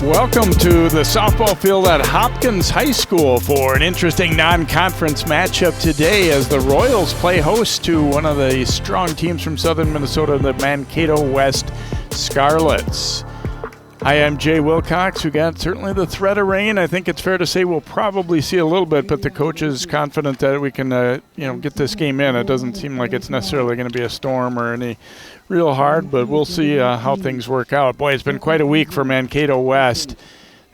Welcome to the softball field at Hopkins High School for an interesting non-conference matchup today as the Royals play host to one of the strong teams from southern Minnesota, the Mankato West Scarlets. Hi, I'm Jay Wilcox. We got certainly the threat of rain. I think it's fair to say we'll probably see a little bit, but the coach is confident that we can get this game in. It doesn't seem like it's necessarily going to be a storm or any real hard, but we'll see how things work out. Boy, it's been quite a week for Mankato West.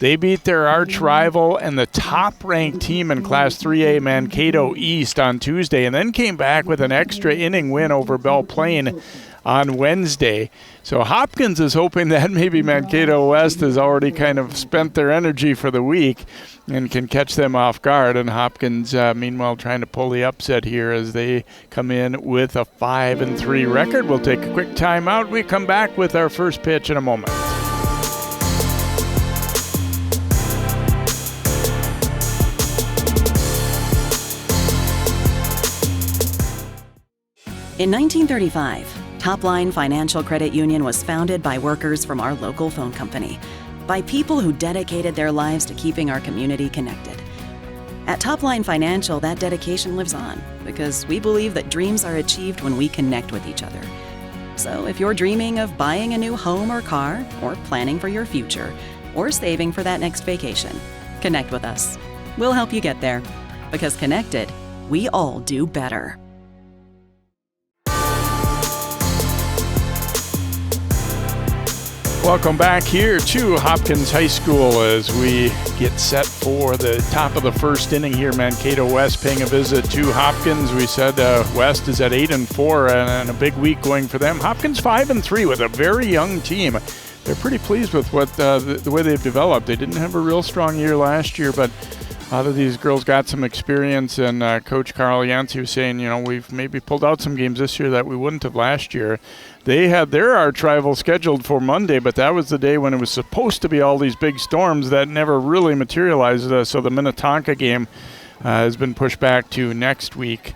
They beat their arch rival and the top-ranked team in Class 3A, Mankato East, on Tuesday, and then came back with an extra inning win over Belle Plaine on Wednesday. So Hopkins is hoping that maybe Mankato West has already kind of spent their energy for the week and can catch them off guard. And Hopkins, meanwhile, trying to pull the upset here as they come in with a 5-3 record. We'll take a quick timeout. We come back with our first pitch in a moment. In 1935, Topline Financial Credit Union was founded by workers from our local phone company, by people who dedicated their lives to keeping our community connected. At Topline Financial, that dedication lives on because we believe that dreams are achieved when we connect with each other. So if you're dreaming of buying a new home or car, or planning for your future, or saving for that next vacation, connect with us. We'll help you get there, because connected, we all do better. Welcome back here to Hopkins High School as we get set for the top of the first inning here. Mankato West paying a visit to Hopkins. We said West is at 8-4 and a big week going for them. Hopkins 5-3 with a very young team. They're pretty pleased with what the way they've developed. They didn't have a real strong year last year, but a lot of these girls got some experience, and Coach Carl Yancey was saying, we've maybe pulled out some games this year that we wouldn't have last year. They had their arch rival scheduled for Monday, but that was the day when it was supposed to be all these big storms that never really materialized. So the Minnetonka game has been pushed back to next week.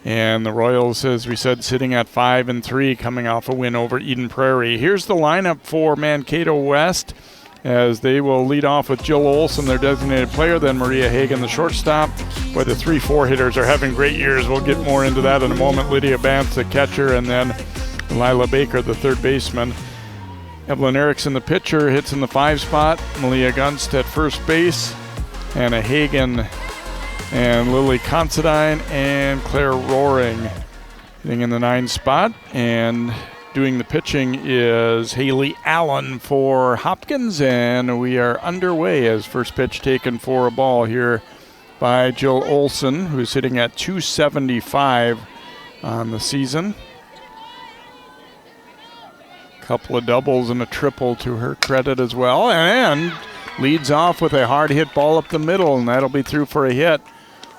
And the Royals, as we said, sitting at 5-3, coming off a win over Eden Prairie. Here's the lineup for Mankato West, as they will lead off with Jill Olson, their designated player, then Maria Hagan, the shortstop. Boy, the 3-4 hitters are having great years. We'll get more into that in a moment. Lydia Bantz, the catcher, and then Lila Baker, the third baseman. Evelyn Erickson, the pitcher, hits in the 5 spot. Malia Gunst at first base. Hannah Hagan and Lily Considine and Claire Roaring hitting in the 9 spot. And doing the pitching is Haley Allen for Hopkins, and we are underway as first pitch taken for a ball here by Jill Olson, who's sitting at 275 on the season. Couple of doubles and a triple to her credit as well, and leads off with a hard hit ball up the middle, and that'll be through for a hit.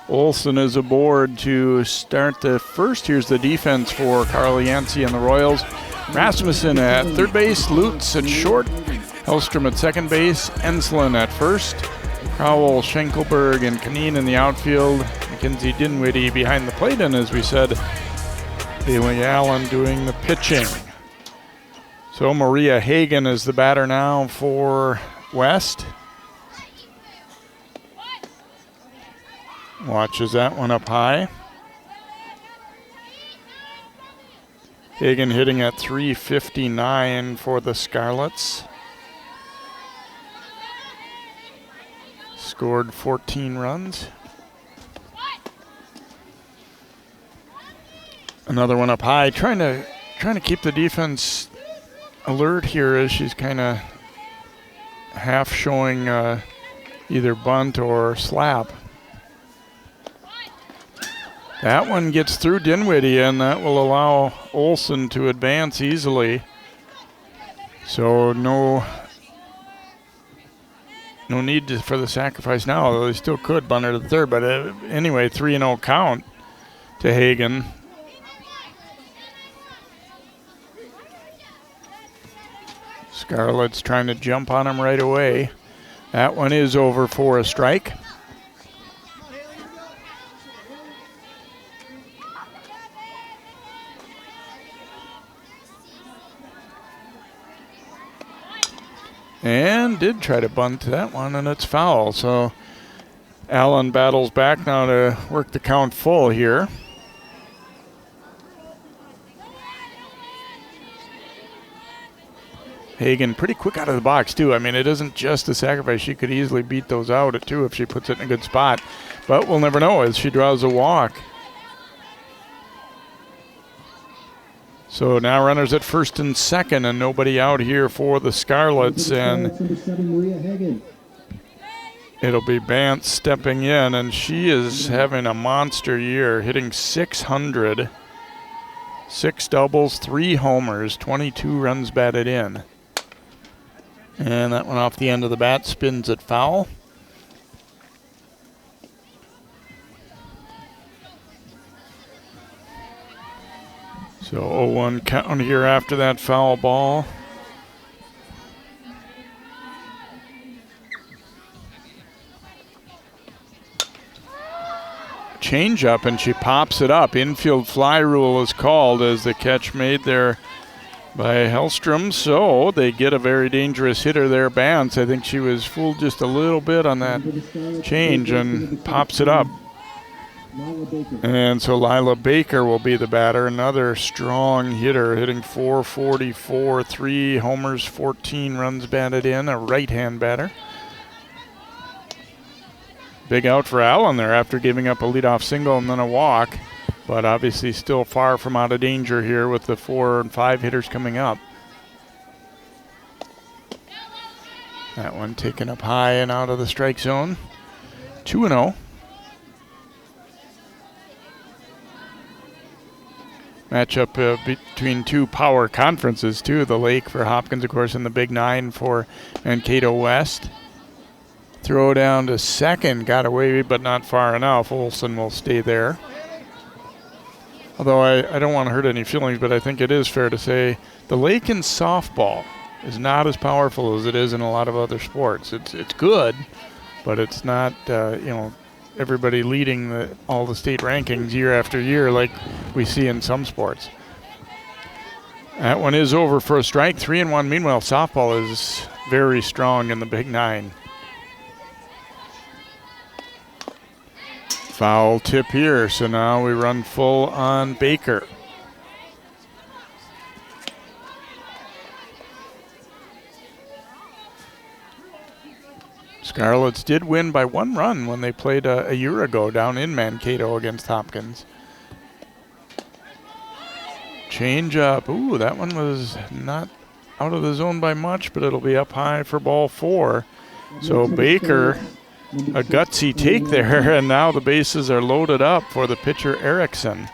Olson is aboard to start the first. Here's the defense for Carl Yancey and the Royals. Rasmussen at third base, Lutz at short, Hellstrom at second base, Enslin at first, Crowell, Schenkelberg, and Kaneen in the outfield, Mackenzie Dinwiddie behind the plate, and as we said, Haley Allen doing the pitching. So Maria Hagan is the batter now for West. Watches that one up high. Hagan hitting at .359 for the Scarlets. Scored 14 runs. Another one up high, trying to keep the defense alert here as she's kind of half showing either bunt or slap. That one gets through Dinwiddie, and that will allow Olson to advance easily. So no need for the sacrifice now, although they still could bunt her to third. But anyway, 3-0 count to Hagan. Scarlet's trying to jump on him right away. That one is over for a strike. And did try to bunt that one, and it's foul. So Allen battles back now to work the count full here. Hagen pretty quick out of the box, too. I mean, it isn't just a sacrifice. She could easily beat those out, too, if she puts it in a good spot. But we'll never know as she draws a walk. So now runners at first and second, and nobody out here for the Scarlets. And it'll be Bance stepping in, and she is having a monster year, hitting .600. 6 doubles, 3 homers, 22 runs batted in. And that one off the end of the bat spins it foul. So 0-1 count here after that foul ball. Change up, and she pops it up. Infield fly rule is called as the catch made there by Hellstrom. So they get a very dangerous hitter there, Bance. I think she was fooled just a little bit on that change and pops it up. And so Lila Baker will be the batter, another strong hitter, hitting .444, 3 homers, 14 runs batted in, a right-hand batter. Big out for Allen there after giving up a leadoff single and then a walk, but obviously still far from out of danger here with the 4 and 5 hitters coming up. That one taken up high and out of the strike zone. 2-0. Matchup between two power conferences, too. The Lake for Hopkins, of course, and the Big Nine for Mankato West. Throw down to second, got away, but not far enough. Olsen will stay there. Although I don't want to hurt any feelings, but I think it is fair to say the Lake in softball is not as powerful as it is in a lot of other sports. It's good, but it's not, everybody leading all the state rankings year after year like we see in some sports. That one is over for a strike, 3-1. Meanwhile, softball is very strong in the Big Nine. Foul tip here, so now we run full on Baker. Scarlets did win by 1 run when they played a year ago down in Mankato against Hopkins. Change up. Ooh, that one was not out of the zone by much, but it'll be up high for ball 4. So Baker, a gutsy take there, and now the bases are loaded up for the pitcher Erickson.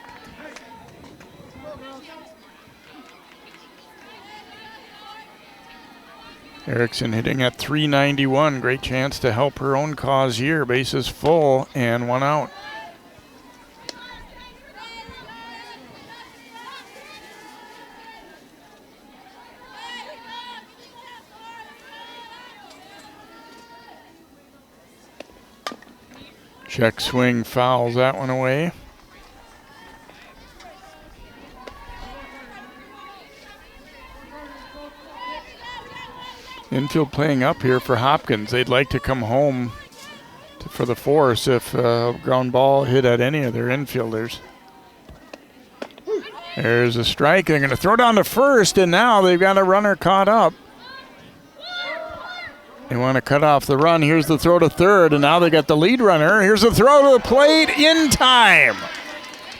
Erickson hitting at .391. Great chance to help her own cause here. Bases full and 1 out. Check swing fouls that one away. Infield playing up here for Hopkins. They'd like to come home for the force if ground ball hit at any of their infielders. There's a strike. They're going to throw down to first, and now they've got a runner caught up. They want to cut off the run. Here's the throw to third, and now they got the lead runner. Here's the throw to the plate in time.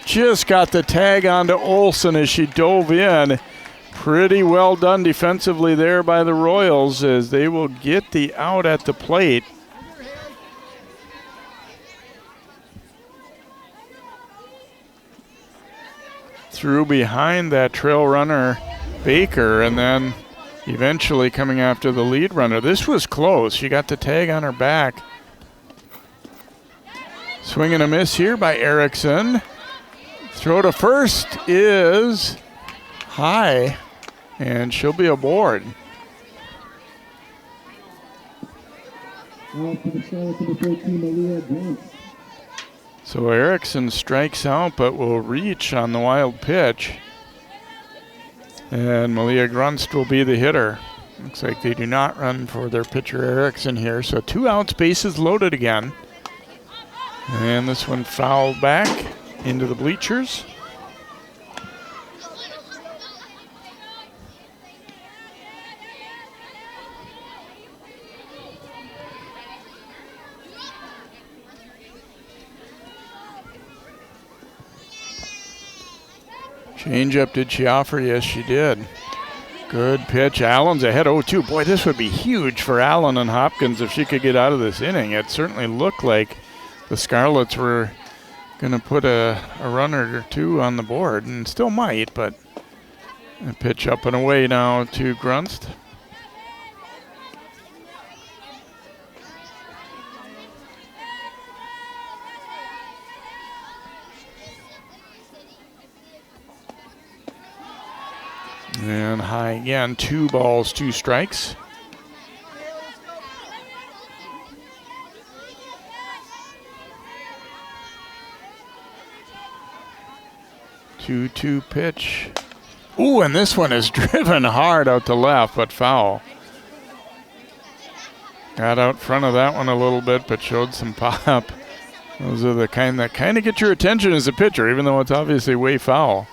Just got the tag onto Olsen as she dove in. Pretty well done defensively there by the Royals as they will get the out at the plate. Through behind that trail runner, Baker, and then eventually coming after the lead runner. This was close. She got the tag on her back. Swing and a miss here by Erickson. Throw to first is high, and she'll be aboard. So Erickson strikes out, but will reach on the wild pitch. And Malia Grunst will be the hitter. Looks like they do not run for their pitcher Erickson here. So 2 outs, bases loaded again. And this one fouled back into the bleachers. Change-up, did she offer? Yes, she did. Good pitch. Allen's ahead 0-2. Boy, this would be huge for Allen and Hopkins if she could get out of this inning. It certainly looked like the Scarlets were going to put a runner or two on the board, and still might, but a pitch up and away now to Grunst. And high again, 2 balls, 2 strikes. Two pitch. Ooh, and this one is driven hard out to left, but foul. Got out front of that one a little bit, but showed some pop. Those are the kind that kind of get your attention as a pitcher, even though it's obviously way foul.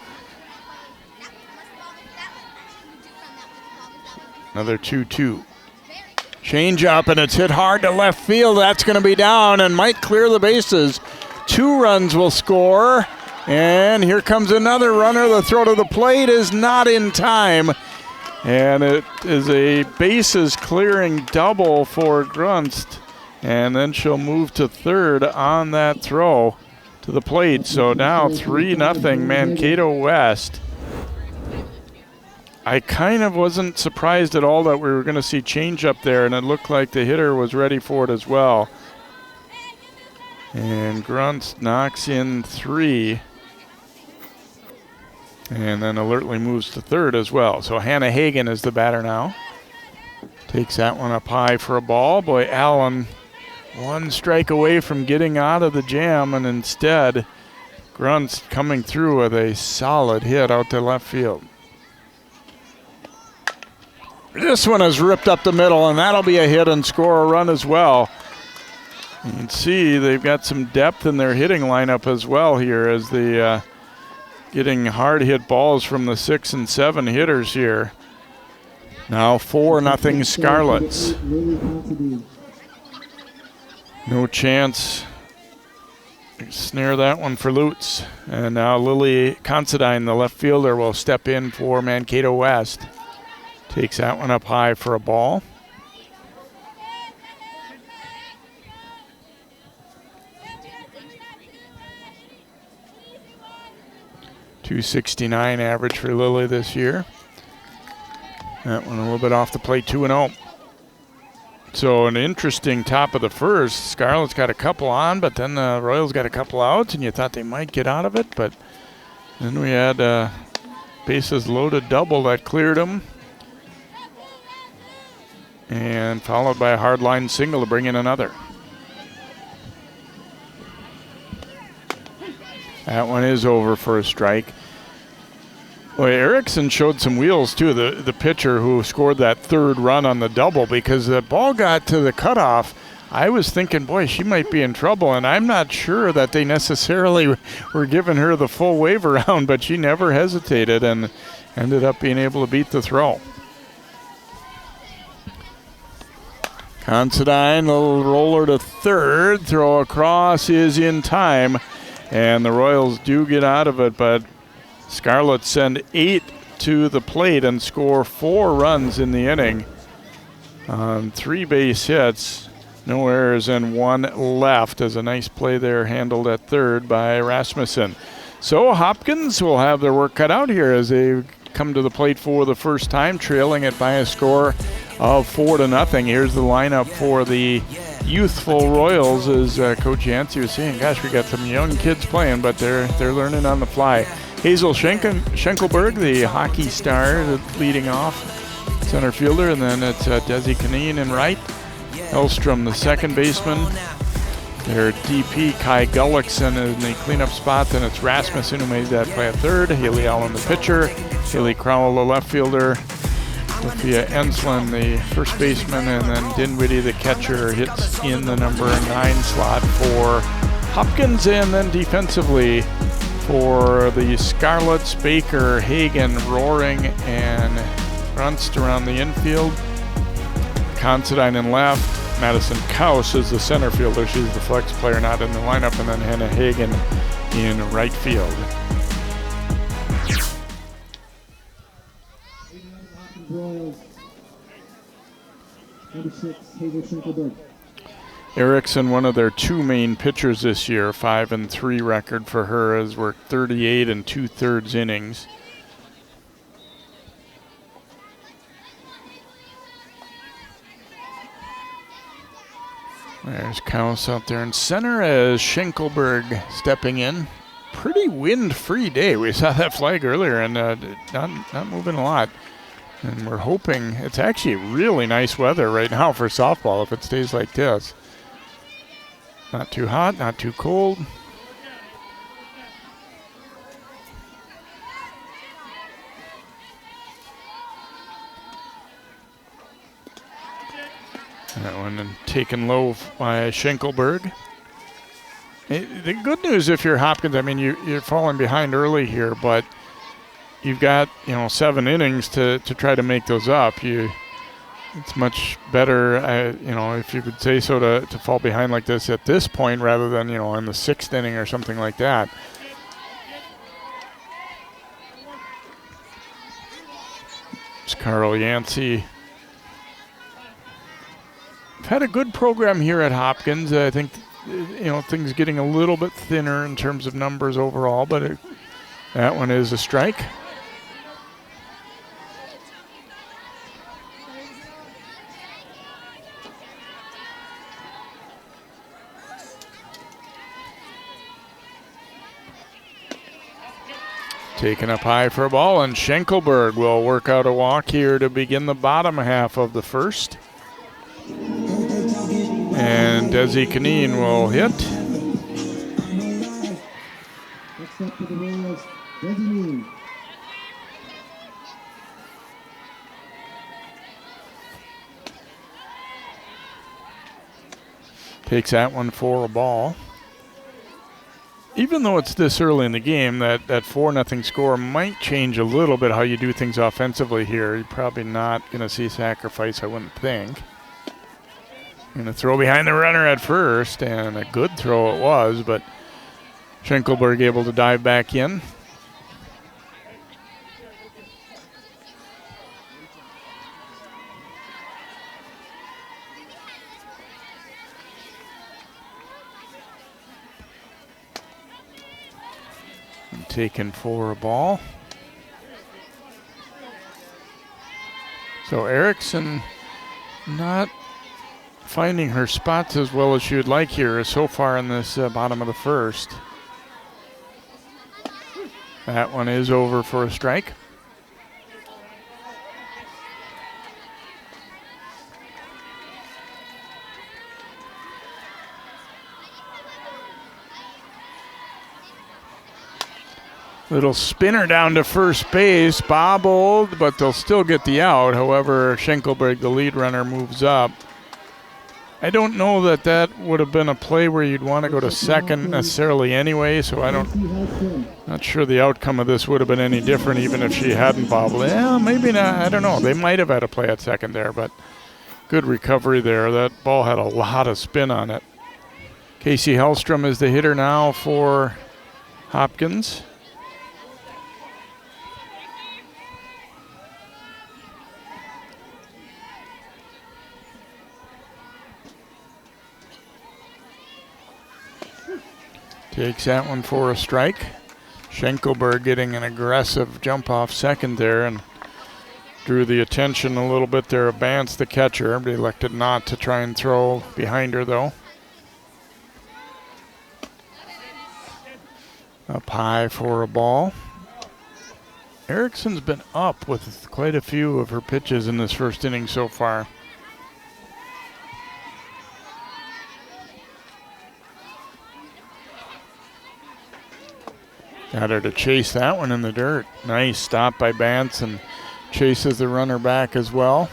Another 2-2. Change up, and it's hit hard to left field. That's going to be down and might clear the bases. 2 runs will score. And here comes another runner. The throw to the plate is not in time. And it is a bases clearing double for Grunst. And then she'll move to third on that throw to the plate. So now 3-0 Mankato West. I kind of wasn't surprised at all that we were going to see change up there, and it looked like the hitter was ready for it as well. And Grunst knocks in 3. And then alertly moves to third as well. So Hannah Hagan is the batter now. Takes that one up high for a ball. Boy, Allen 1 strike away from getting out of the jam, and instead Grunst coming through with a solid hit out to left field. This one is ripped up the middle, and that'll be a hit and score a run as well. You can see they've got some depth in their hitting lineup as well here as they getting hard hit balls from the 6 and 7 hitters here. Now 4-0 Scarlets. No chance. Snare that one for Lutz. And now Lily Considine, the left fielder, will step in for Mankato West. Takes that one up high for a ball. .269 average for Lily this year. That one a little bit off the plate, 2-0. So an interesting top of the first. Scarlet's got a couple on, but then the Royals got a couple outs, and you thought they might get out of it, but then we had a bases loaded double that cleared them. And followed by a hard line single to bring in another. That one is over for a strike. Boy, Erickson showed some wheels too, the pitcher who scored that 3rd run on the double, because the ball got to the cutoff. I was thinking, boy, she might be in trouble, and I'm not sure that they necessarily were giving her the full wave around, but she never hesitated and ended up being able to beat the throw. Considine, little roller to third, throw across is in time, and the Royals do get out of it, but Scarlets send 8 to the plate and score 4 runs in the inning on 3 base hits, no errors and 1 left, as a nice play there handled at third by Rasmussen. So Hopkins will have their work cut out here as they come to the plate for the first time, trailing it by a score of 4-0. Here's the lineup for the youthful Royals, as Coach Yancey was saying. Gosh, we got some young kids playing, but they're learning on the fly. Hazel Schenkelberg, the hockey star, leading off, center fielder, and then it's Desi Kaneen in right. Elstrom, the second baseman. Their DP, Kai Gullickson, in the cleanup spot. Then it's Rasmussen who made that play at third. Haley Allen, the pitcher. Haley Crowell, the left fielder. Sophia Enslin, the first baseman, and then Dinwiddie, the catcher, hits in the number 9 slot for Hopkins. And then defensively for the Scarlets, Baker, Hagen, Roaring, and Runst around the infield. Considine in left. Madison Kaus is the center fielder. She's the flex player, not in the lineup. And then Hannah Hagen in right field. Erickson, one of their 2 main pitchers this year, 5-3 record for her, has worked 38 2/3 innings. There's Kaus out there in center as Schenkelberg stepping in. Pretty wind-free day. We saw that flag earlier, and not moving a lot. And we're hoping it's actually really nice weather right now for softball if it stays like this. Not too hot, not too cold. That one taken low by Schenkelberg. The good news if you're Hopkins, I mean, you're falling behind early here, but you've got 7 innings to try to make those up. It's much better, if you could say so, to fall behind like this at this point rather than in the 6th inning or something like that. It's Carl Yancey. I've had a good program here at Hopkins. I think things getting a little bit thinner in terms of numbers overall, but that one is a strike. Taken up high for a ball, and Schenkelberg will work out a walk here to begin the bottom half of the first. And Desi Kaneen will hit. Takes that one for a ball. Even though it's this early in the game, that 4-0 score might change a little bit how you do things offensively here. You're probably not going to see sacrifice, I wouldn't think. Going to throw behind the runner at first, and a good throw it was, but Schenkelberg able to dive back in. Taken for a ball. So Erickson not finding her spots as well as she would like here so far in this bottom of the first. That one is over for a strike. Little spinner down to first base, bobbled, but they'll still get the out. However, Schenkelberg, the lead runner, moves up. I don't know that would have been a play where you'd want to go to second necessarily anyway, so not sure the outcome of this would have been any different even if she hadn't bobbled. Yeah, maybe not. I don't know. They might have had a play at second there, but good recovery there. That ball had a lot of spin on it. Casey Hellstrom is the hitter now for Hopkins. Takes that one for a strike. Schenkelberg getting an aggressive jump off second there and drew the attention a little bit there of Bance, the catcher, but elected not to try and throw behind her though. Up high for a ball. Erickson's been up with quite a few of her pitches in this first inning so far. Got her to chase that one in the dirt. Nice stop by Bance and chases the runner back as well.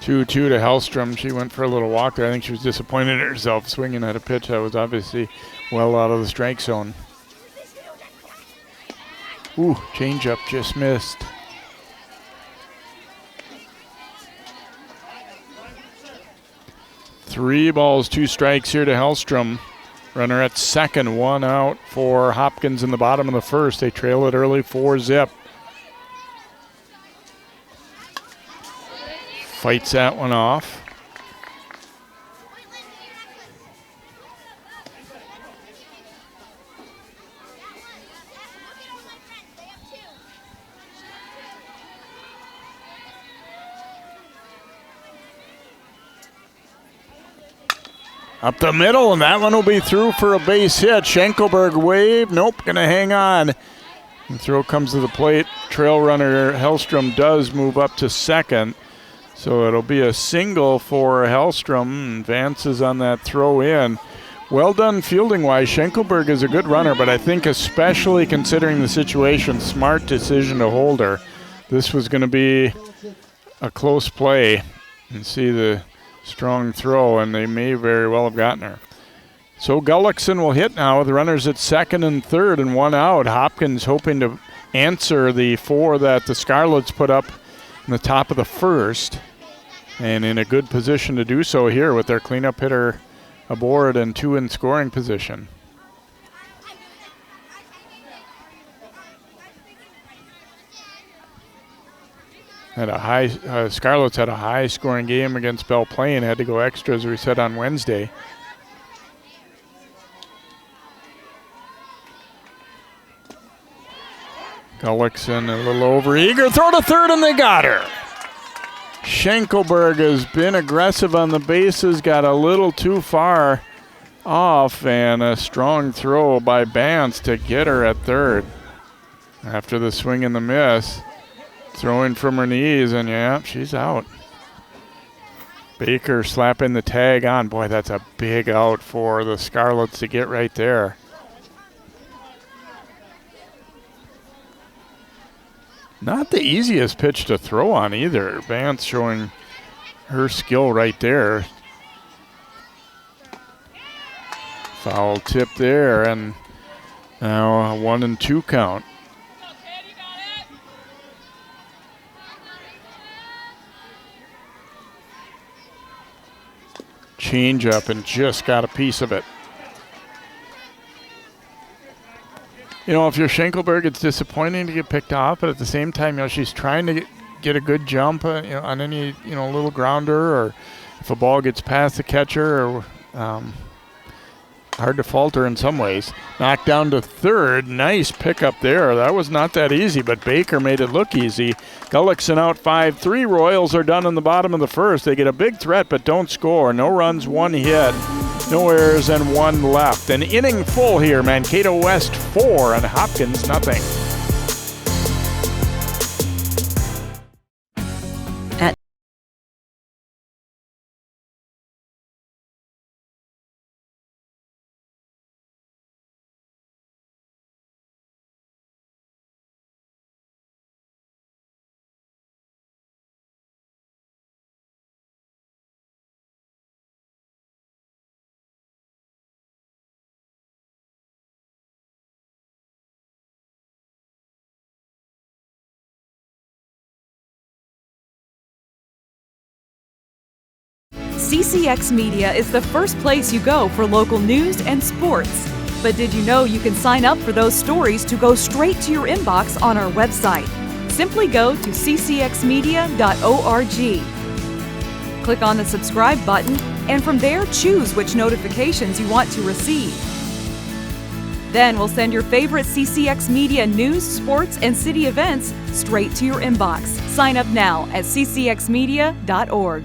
2-2 to Hellstrom. She went for a little walk there. I think she was disappointed in herself swinging at a pitch that was obviously well out of the strike zone. Ooh, changeup just missed. Three balls, two strikes here to Hellstrom. Runner at second, one out for Hopkins in the bottom of the first. They trail it early 4-zip. Fights that one off. Up the middle, and that one will be through for a base hit. Schenkelberg wave. Nope, going to hang on. The throw comes to the plate. Trail runner Hellstrom does move up to second. So it'll be a single for Hellstrom. Vance is on that throw in. Well done fielding-wise. Schenkelberg is a good runner, but I think especially considering the situation, smart decision to hold her. This was going to be a close play. And see the strong throw, and they may very well have gotten her. So Gullickson will hit now with runners at second and third and one out. Hopkins hoping to answer the four that the Scarlets put up in the top of the first, and in a good position to do so here with their cleanup hitter aboard and two in scoring position. Scarlets had a high scoring game against Belle Plaine, had to go extra as we said on Wednesday. Gullickson a little over eager, throw to third, and they got her. Schenkelberg has been aggressive on the bases, got a little too far off, and a strong throw by Bance to get her at third. After the swing and the miss, throwing from her knees, and yeah, she's out. Baker slapping the tag on. Boy, that's a big out for the Scarlets to get right there. Not the easiest pitch to throw on either. Vance showing her skill right there. Foul tip there, and now a 1-2 count. Change up and just got a piece of it. You know, if you're Schenkelberg, it's disappointing to get picked off, but at the same time, you know, she's trying to get a good jump on any, little grounder, or if a ball gets past the catcher, or hard to falter in some ways. Knocked down to third. Nice pickup there. That was not that easy, but Baker made it look easy. Gullickson out 5-3. Royals are done in the bottom of the first. They get a big threat, but don't score. No runs, one hit. No errors, and one left. An inning full here. Mankato West 4 and Hopkins nothing. CCX Media is the first place you go for local news and sports. But did you know you can sign up for those stories to go straight to your inbox on our website? Simply go to ccxmedia.org. Click on the subscribe button, and from there choose which notifications you want to receive. Then we'll send your favorite CCX Media news, sports, and city events straight to your inbox. Sign up now at ccxmedia.org.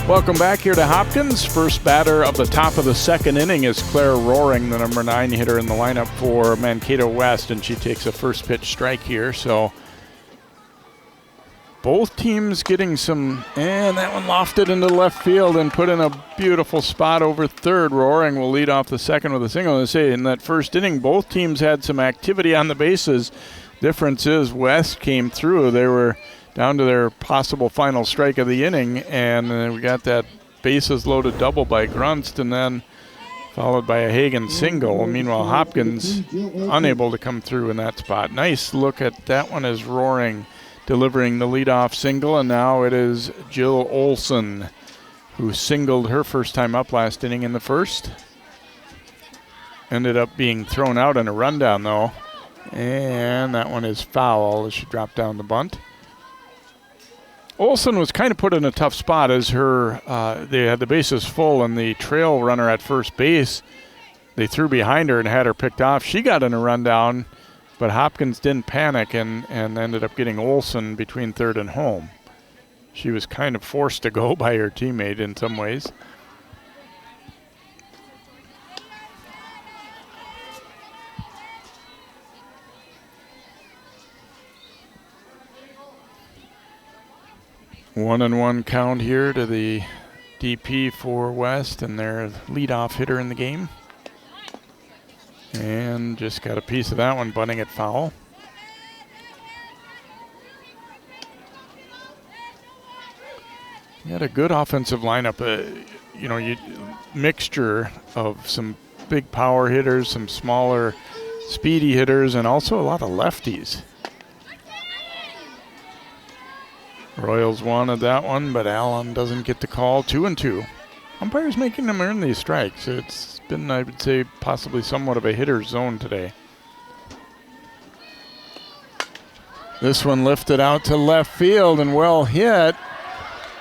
Welcome back here to Hopkins. First batter of the top of the second inning is Claire Roaring, the number 9 hitter in the lineup for Mankato West, and she takes a first pitch strike here. So both teams getting some, and that one lofted into left field and put in a beautiful spot over third. Roaring will lead off the second with a single. I say in that first inning, both teams had some activity on the bases. Difference is West came through. They were down to their possible final strike of the inning, and we got that bases loaded double by Grunst, and then followed by a Hagen single. Meanwhile, Hopkins unable to come through in that spot. Nice look at that one as Roaring delivering the leadoff single, and now it is Jill Olson who singled her first time up last inning in the first. Ended up being thrown out in a rundown though, and that one is foul as she dropped down the bunt. Olson was kind of put in a tough spot as they had the bases full and the trail runner at first base, they threw behind her and had her picked off. She got in a rundown, but Hopkins didn't panic and ended up getting Olson between third and home. She was kind of forced to go by her teammate in some ways. One and one count here to the DP for West and their leadoff hitter in the game. And just got a piece of that one, bunting it foul. You had a good offensive lineup, mixture of some big power hitters, some smaller speedy hitters, and also a lot of lefties. Royals wanted that one, but Allen doesn't get the call. 2-2. Umpires making them earn these strikes. It's been, I would say, possibly somewhat of a hitter's zone today. This one lifted out to left field and well hit.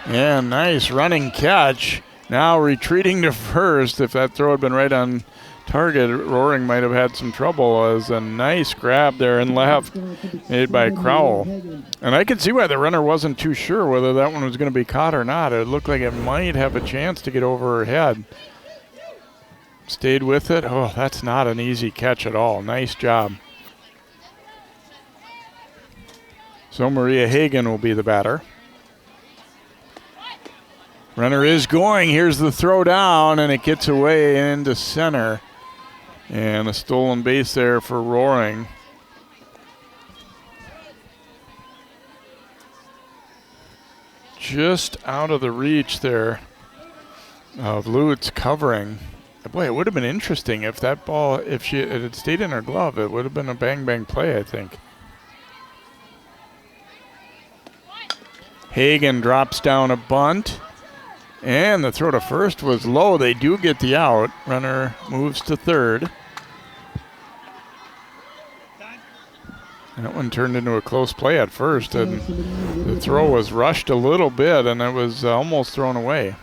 And nice running catch. Now retreating to first. If that throw had been right on target, Roaring might have had some trouble. As a nice grab there and left made by Crowell. And I could see why the runner wasn't too sure whether that one was going to be caught or not. It looked like it might have a chance to get over her head. Stayed with it. Oh, that's not an easy catch at all. Nice job. So Maria Hagen will be the batter. Runner is going. Here's the throw down, and it gets away into center. And a stolen base there for Roaring. Just out of the reach there of Lutz covering. Boy, it would have been interesting if that ball, if it had stayed in her glove, it would have been a bang-bang play, I think. Hagen drops down a bunt. And the throw to first was low. They do get the out. Runner moves to third. That one turned into a close play at first, and the throw was rushed a little bit, and it was almost thrown away.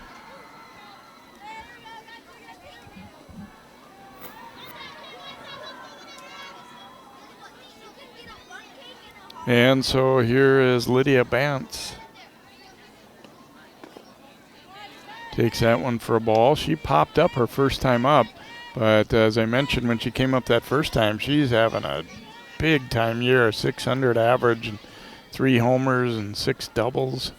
And so here is Lydia Bantz. Takes that one for a ball. She popped up her first time up, but as I mentioned when she came up that first time, she's having a big time year, 600 average, and 3 homers and 6 doubles.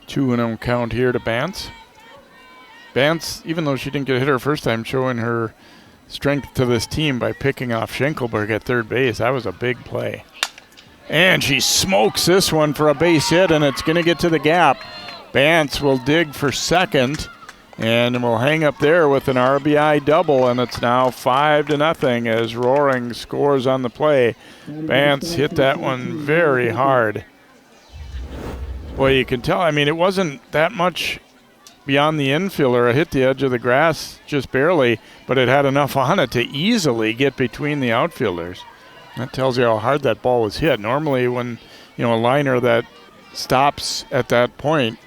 Two and 0 count here to Bantz. Bantz, even though she didn't get a hit her first time, showing her strength to this team by picking off Schenkelberg at third base. That was a big play. And she smokes this one for a base hit, and it's going to get to the gap. Bantz will dig for second, and will hang up there with an RBI double, and it's now 5-0 as Roaring scores on the play. Bantz hit that one very hard. Boy, you can tell, I mean, it wasn't that much beyond the infielder. It hit the edge of the grass just barely, but it had enough on it to easily get between the outfielders. That tells you how hard that ball was hit. Normally when, a liner that stops at that point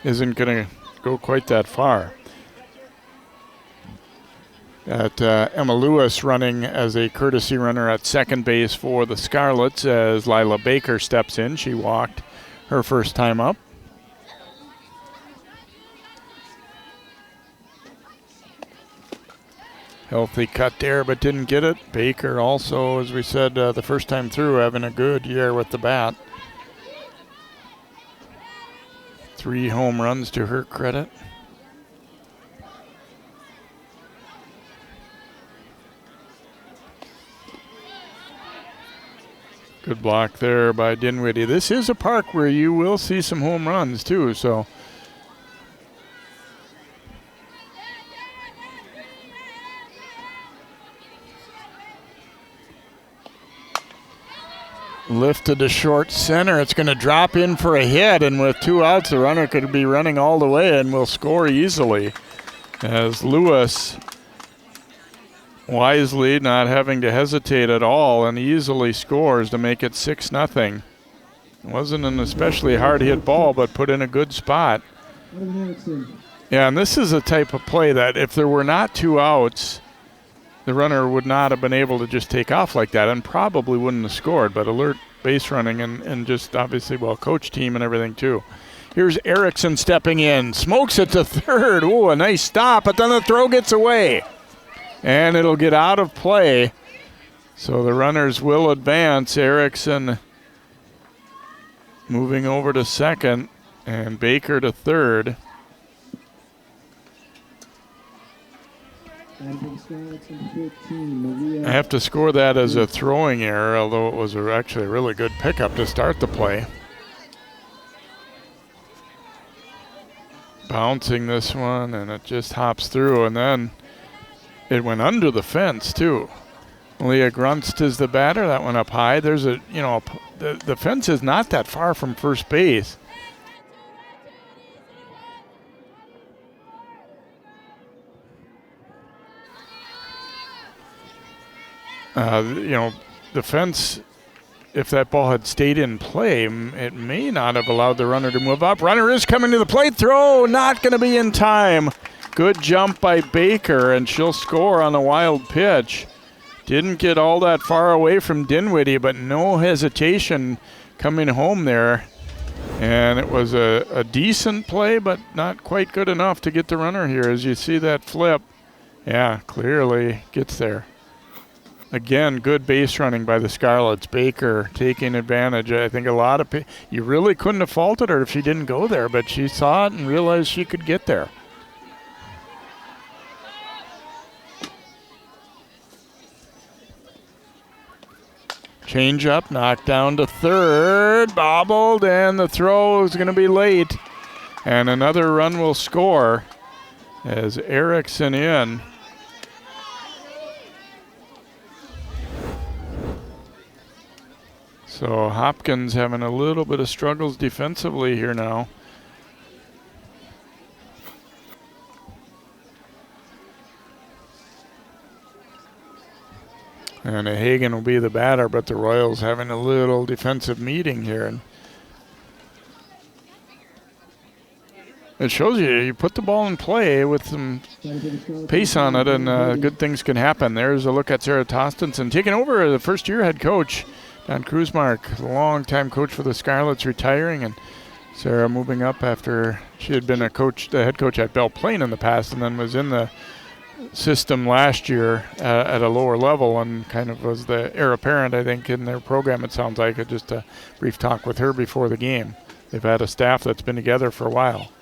isn't going to go quite that far. Emma Lewis running as a courtesy runner at second base for the Scarlets as Lila Baker steps in. She walked her first time up. Healthy cut there, but didn't get it. Baker also, as we said the first time through, having a good year with the bat. 3 home runs to her credit. Good block there by Dinwiddie. This is a park where you will see some home runs too, so. Lifted to short center. It's going to drop in for a hit, and with 2 outs, the runner could be running all the way and will score easily. As Lewis, wisely not having to hesitate at all, and easily scores to make it 6-0. It wasn't an especially hard hit ball, but put in a good spot. Yeah, and this is a type of play that if there were not 2 outs, the runner would not have been able to just take off like that and probably wouldn't have scored, but alert base running and just obviously well-coached team and everything too. Here's Erickson stepping in, smokes it to third. Ooh, a nice stop, but then the throw gets away. And it'll get out of play, so the runners will advance. Erickson moving over to second, and Baker to third. I have to score that as a throwing error, although it was actually a really good pickup to start the play. Bouncing this one, and it just hops through, and then it went under the fence too. Leah Grunst is the batter. That went up high. There's the fence is not that far from first base. The fence, if that ball had stayed in play, it may not have allowed the runner to move up. Runner is coming to the plate. Throw not going to be in time. Good jump by Baker, and she'll score on a wild pitch. Didn't get all that far away from Dinwiddie, but no hesitation coming home there. And it was a decent play, but not quite good enough to get the runner here. As you see that flip, yeah, clearly gets there. Again, good base running by the Scarlets. Baker taking advantage. I think a lot of you really couldn't have faulted her if she didn't go there, but she saw it and realized she could get there. Change up, knocked down to third, bobbled, and the throw is going to be late. And another run will score as Erickson in. So Hopkins having a little bit of struggles defensively here now. And Hagen will be the batter, but the Royals having a little defensive meeting here. And it shows you put the ball in play with some pace on it, and good things can happen. There's a look at Sarah Tostenson taking over the first-year head coach. Don Kruzmark, long-time coach for the Scarlets, retiring, and Sarah moving up after she had been the head coach at Belle Plaine in the past, and then was in the system last year at a lower level, and kind of was the heir apparent, I think, in their program. It sounds like just a brief talk with her before the game. They've had a staff that's been together for a while.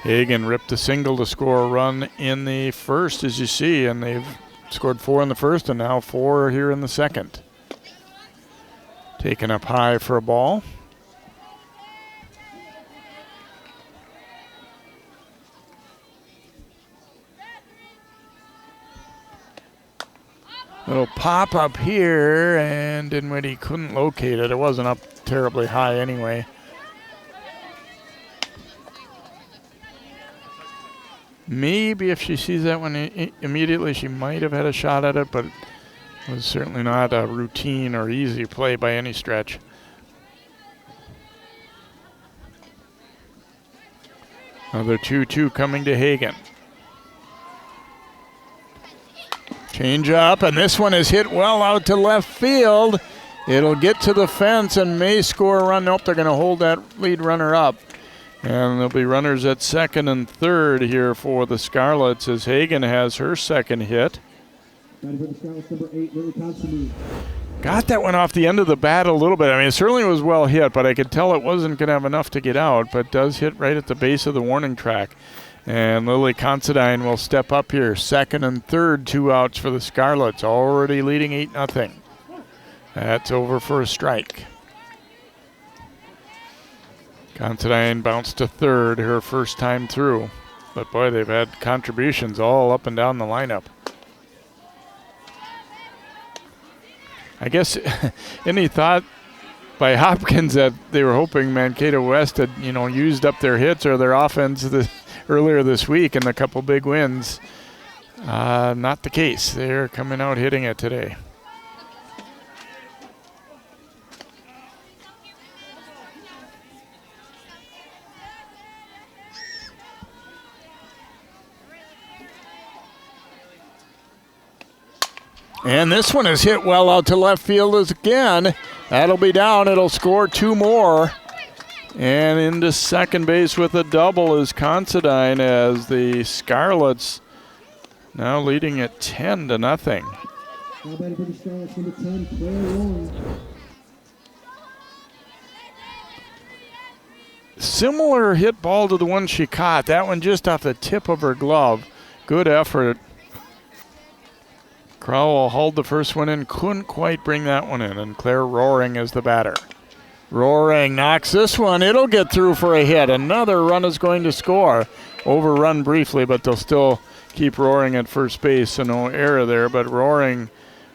Hagen ripped a single to score a run in the first, as you see, and they've scored 4 in the first and now 4 here in the second. Taken up high for a ball. Little pop up here, and Dinwiddie couldn't locate it. It wasn't up terribly high anyway. Maybe if she sees that one immediately, she might have had a shot at it, but it was certainly not a routine or easy play by any stretch. Another 2-2 coming to Hagen. Change up, and this one is hit well out to left field. It'll get to the fence and may score a run. Nope, they're going to hold that lead runner up. And there'll be runners at second and third here for the Scarlets as Hagen has her second hit. Got that one off the end of the bat a little bit. I mean, it certainly was well hit, but I could tell it wasn't going to have enough to get out, but does hit right at the base of the warning track. And Lily Considine will step up here. Second and third, 2 outs for the Scarlets, already leading 8-0. That's over for a strike. Considine bounced to third her first time through. But boy, they've had contributions all up and down the lineup. I guess any thought by Hopkins that they were hoping Mankato West had, used up their hits or their offense earlier this week in a couple big wins. Not the case. They're coming out hitting it today. And this one is hit well out to left field again. That'll be down. It'll score 2 more. And into second base with a double is Considine as the Scarlets now leading at 10-0. Similar hit ball to the one she caught. That one just off the tip of her glove. Good effort. Crowell hauled the first one in, couldn't quite bring that one in, and Claire Roaring is the batter. Roaring knocks this one. It'll get through for a hit. Another run is going to score. Overrun briefly, but they'll still keep Roaring at first base, so no error there. But Roaring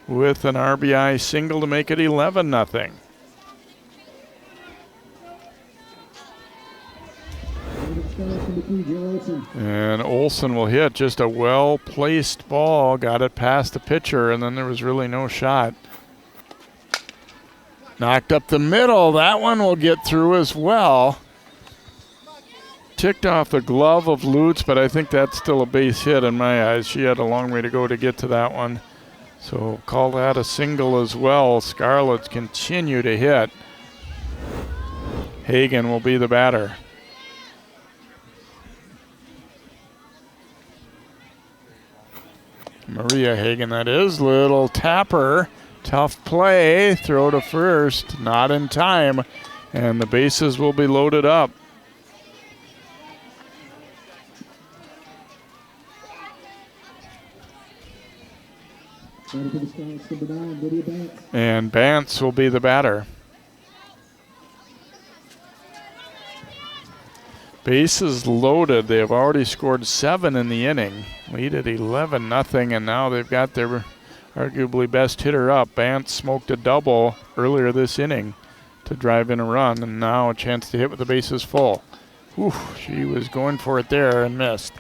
with an RBI single to make it 11-0. And Olson will hit just a well-placed ball. Got it past the pitcher, and then there was really no shot. Knocked up the middle. That one will get through as well. Ticked off the glove of Lutz, but I think that's still a base hit in my eyes. She had a long way to go to get to that one. So call that a single as well. Scarlets continue to hit. Hagen will be the batter. Maria Hagen, that is. Little tapper. Tough play. Throw to first. Not in time. And the bases will be loaded up. And Bantz will be the batter. Bases loaded. They have already scored 7 in the inning. Lead at 11-0, and now they've got their arguably best hitter up. Bantz smoked a double earlier this inning to drive in a run, and now a chance to hit with the bases full. Whew, she was going for it there and missed.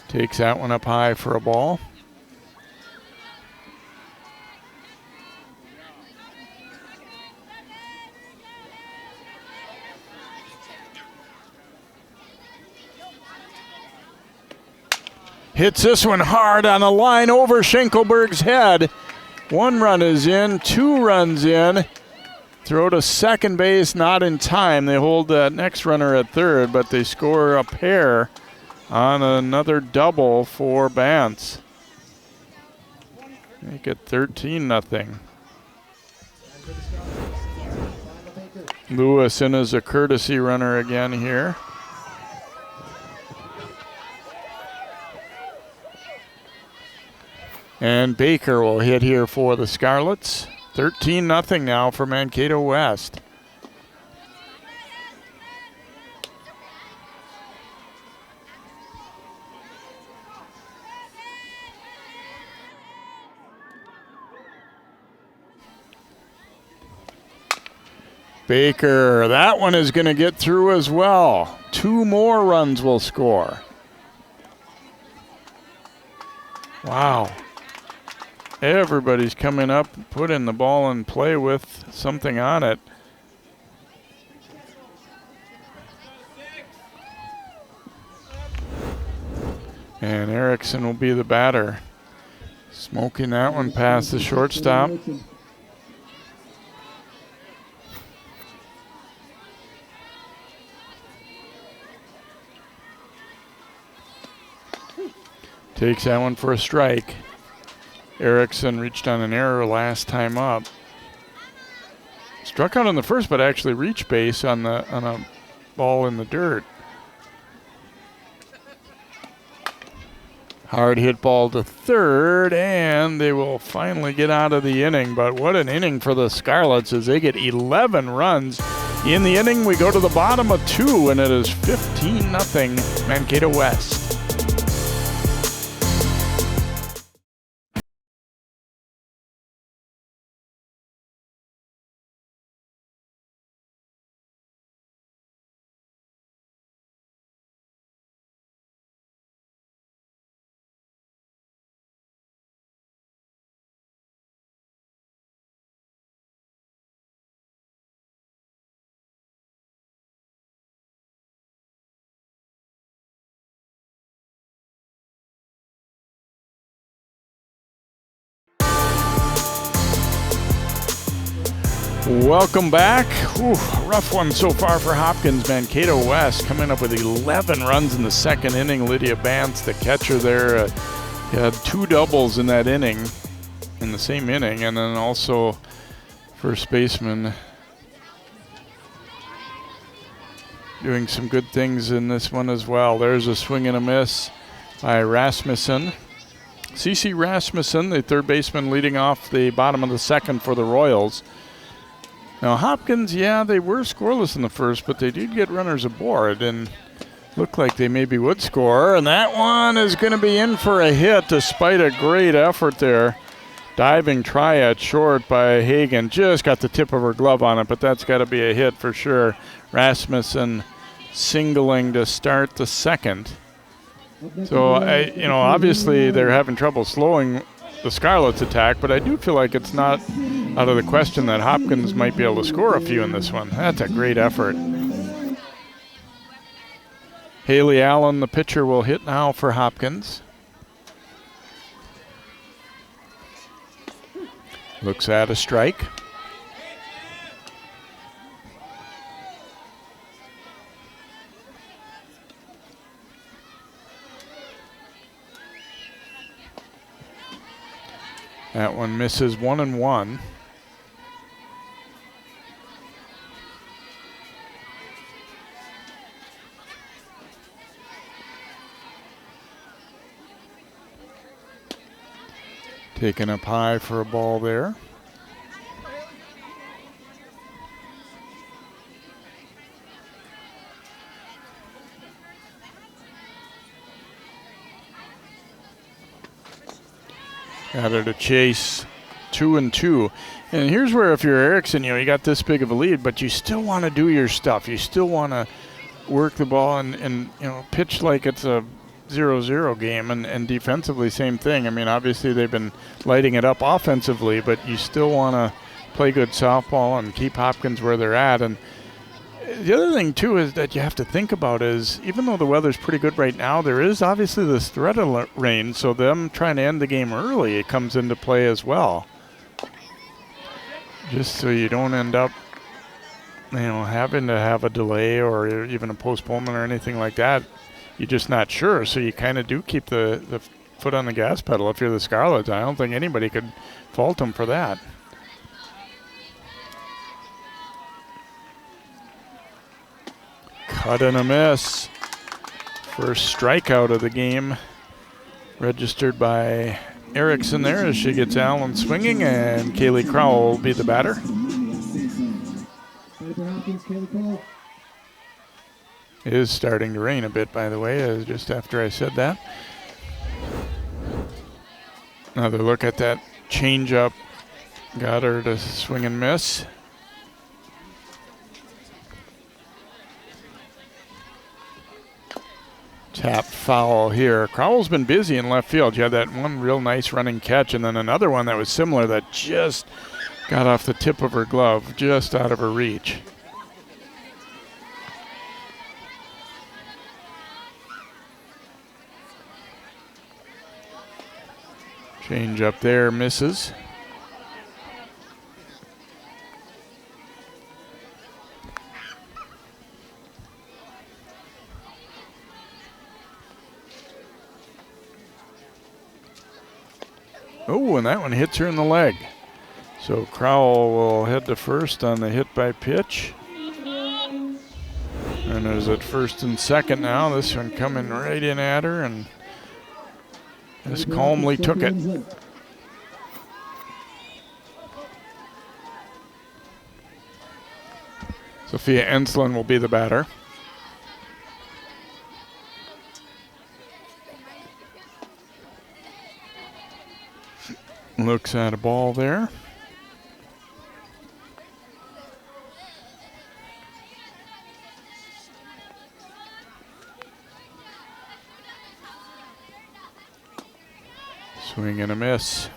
Takes that one up high for a ball. Hits this one hard on a line over Schenkelberg's head. 1 run is in, 2 runs in. Throw to second base, not in time. They hold that next runner at third, but they score a pair on another double for Bantz. Make it 13-0. Lewis in as a courtesy runner again here. And Baker will hit here for the Scarlets. 13-0 now for Mankato West. Baker, that one is going to get through as well. 2 more runs will score. Wow. Everybody's coming up, putting the ball in play with something on it. Erickson will be the batter. Smoking that one past the shortstop. Takes that one for a strike. Erickson reached on an error last time up. Struck out on the first, but actually reached base on a ball in the dirt. Hard hit ball to third, and they will finally get out of the inning. But what an inning for the Scarlets as they get 11 runs. In the inning, we go to the bottom of 2, and it is 15-0 Mankato West. Welcome back. Ooh, rough one so far for Hopkins. Mankato West coming up with 11 runs in the second inning. Lydia Bantz, the catcher there, had 2 doubles in that inning, in the same inning, and then also first baseman doing some good things in this one as well. There's a swing and a miss by Rasmussen. CC Rasmussen, the third baseman, leading off the bottom of the second for the Royals. Now Hopkins, yeah, they were scoreless in the first, but they did get runners aboard and looked like they maybe would score. And that one is going to be in for a hit despite a great effort there. Diving try at short by Hagen. Just got the tip of her glove on it, but that's got to be a hit for sure. Rasmussen singling to start the second. So, obviously they're having trouble slowing the Scarlets' attack, but I do feel like it's not out of the question that Hopkins might be able to score a few in this one. That's a great effort. Haley Allen, the pitcher, will hit now for Hopkins. Looks at a strike. That one misses 1-1. Taken up high for a ball there. Got her to chase 2-2. And here's where if you're Erickson, you got this big of a lead, but you still want to do your stuff. You still want to work the ball and pitch like it's a 0-0 game. And defensively, same thing. I mean, obviously they've been lighting it up offensively, but you still want to play good softball and keep Hopkins where they're at. And the other thing, too, is that you have to think about is, even though the weather's pretty good right now, there is obviously this threat of rain, so them trying to end the game early, it comes into play as well. Just so you don't end up, having to have a delay or even a postponement or anything like that. You're just not sure, so you kind of do keep the foot on the gas pedal if you're the Scarlets. I don't think anybody could fault them for that. Cut and a miss. First strikeout of the game registered by Erickson there as she gets Allen swinging, and Kaylee Crowell will be the batter. It is starting to rain a bit, by the way, just after I said that. Another look at that changeup. Got her to swing and miss. Tap foul here. Crowell's been busy in left field. You had that one real nice running catch, and then another one that was similar that just got off the tip of her glove, just out of her reach. Change up there, misses. Oh, and that one hits her in the leg. So Crowell will head to first on the hit by pitch. And there's at first and second now. This one coming right in at her and just calmly took it. Sophia Enslin will be the batter. Looks at a ball there. Swing and a miss.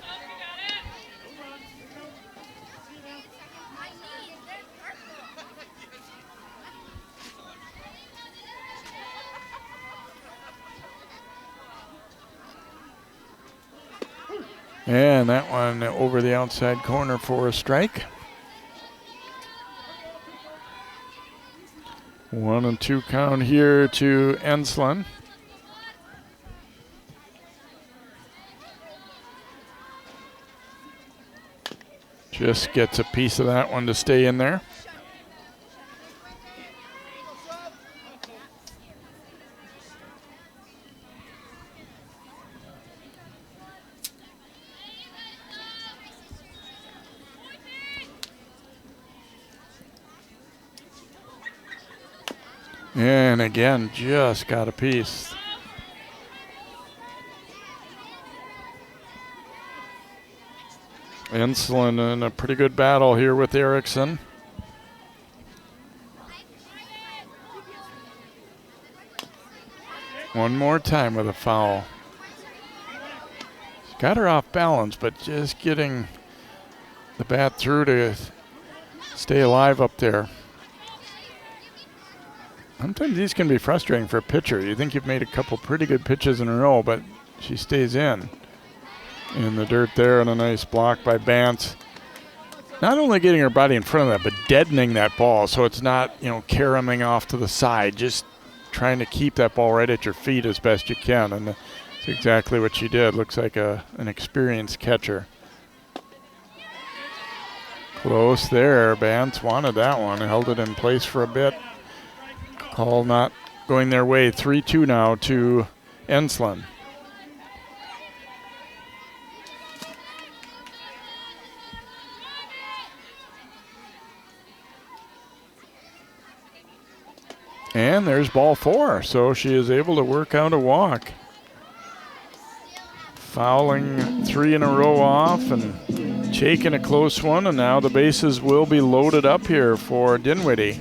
And that one over the outside corner for a strike. 1-2 count here to Enslin. Just gets a piece of that one to stay in there. And again, just got a piece. Enslin in a pretty good battle here with Erickson. One more time with a foul. She's got her off balance, but just getting the bat through to stay alive up there. Sometimes these can be frustrating for a pitcher. You think you've made a couple pretty good pitches in a row, but she stays in the dirt there, and a nice block by Bance. Not only getting her body in front of that, but deadening that ball so it's not, caroming off to the side. Just trying to keep that ball right at your feet as best you can, and that's exactly what she did. Looks like an experienced catcher. Close there. Bance wanted that one, held it in place for a bit. Call not going their way. 3-2 now to Enslin. And there's ball 4, so she is able to work out a walk. Fouling 3 in a row off and taking a close one, and now the bases will be loaded up here for Dinwiddie.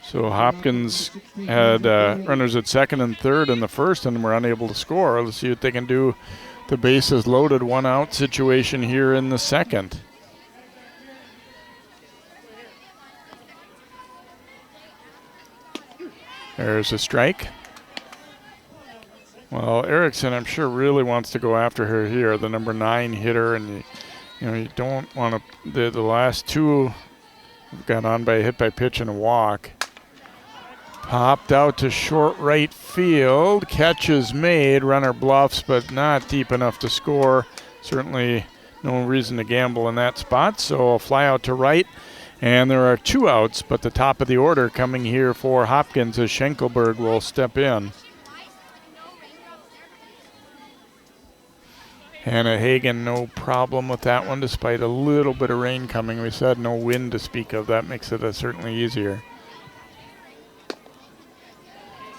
So Hopkins had runners at second and third in the first and were unable to score. Let's see what they can do. The bases loaded, 1 out situation here in the second. There's a strike. Well, Erickson, I'm sure, really wants to go after her here, the number 9 hitter, and you don't want to. The last 2 got on by a hit by pitch and a walk. Popped out to short right field. Catch is made. Runner bluffs, but not deep enough to score. Certainly no reason to gamble in that spot. So a fly out to right. And there are 2 outs, but the top of the order coming here for Hopkins as Schenkelberg will step in. Hannah Hagen, no problem with that one, despite a little bit of rain coming. We said no wind to speak of. That makes it certainly easier.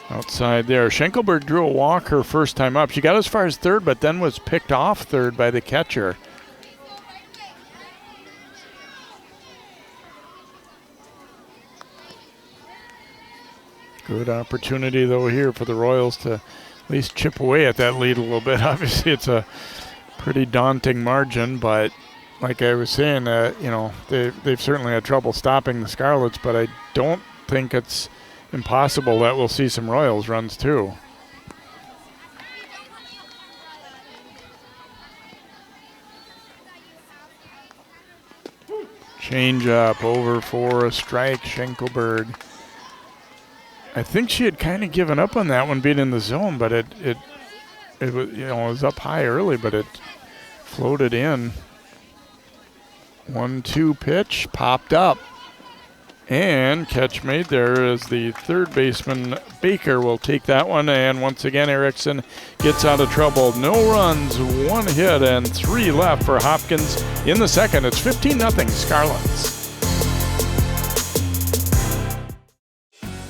Outside there. Schenkelberg drew a walk her first time up. She got as far as third, but then was picked off third by the catcher. Good opportunity, though, here for the Royals to at least chip away at that lead a little bit. Obviously, it's a pretty daunting margin, but like I was saying, they've certainly had trouble stopping the Scarlets, but I don't think it's impossible that we'll see some Royals runs too. Change up over for a strike, Schenkelberg. I think she had kind of given up on that one being in the zone, but it was, it was up high early, but it floated in. 1-2 pitch, popped up. And catch made there as the third baseman, Baker, will take that one. And once again, Erickson gets out of trouble. No runs, 1 hit, and 3 left for Hopkins in the second. It's 15-0 Scarlets.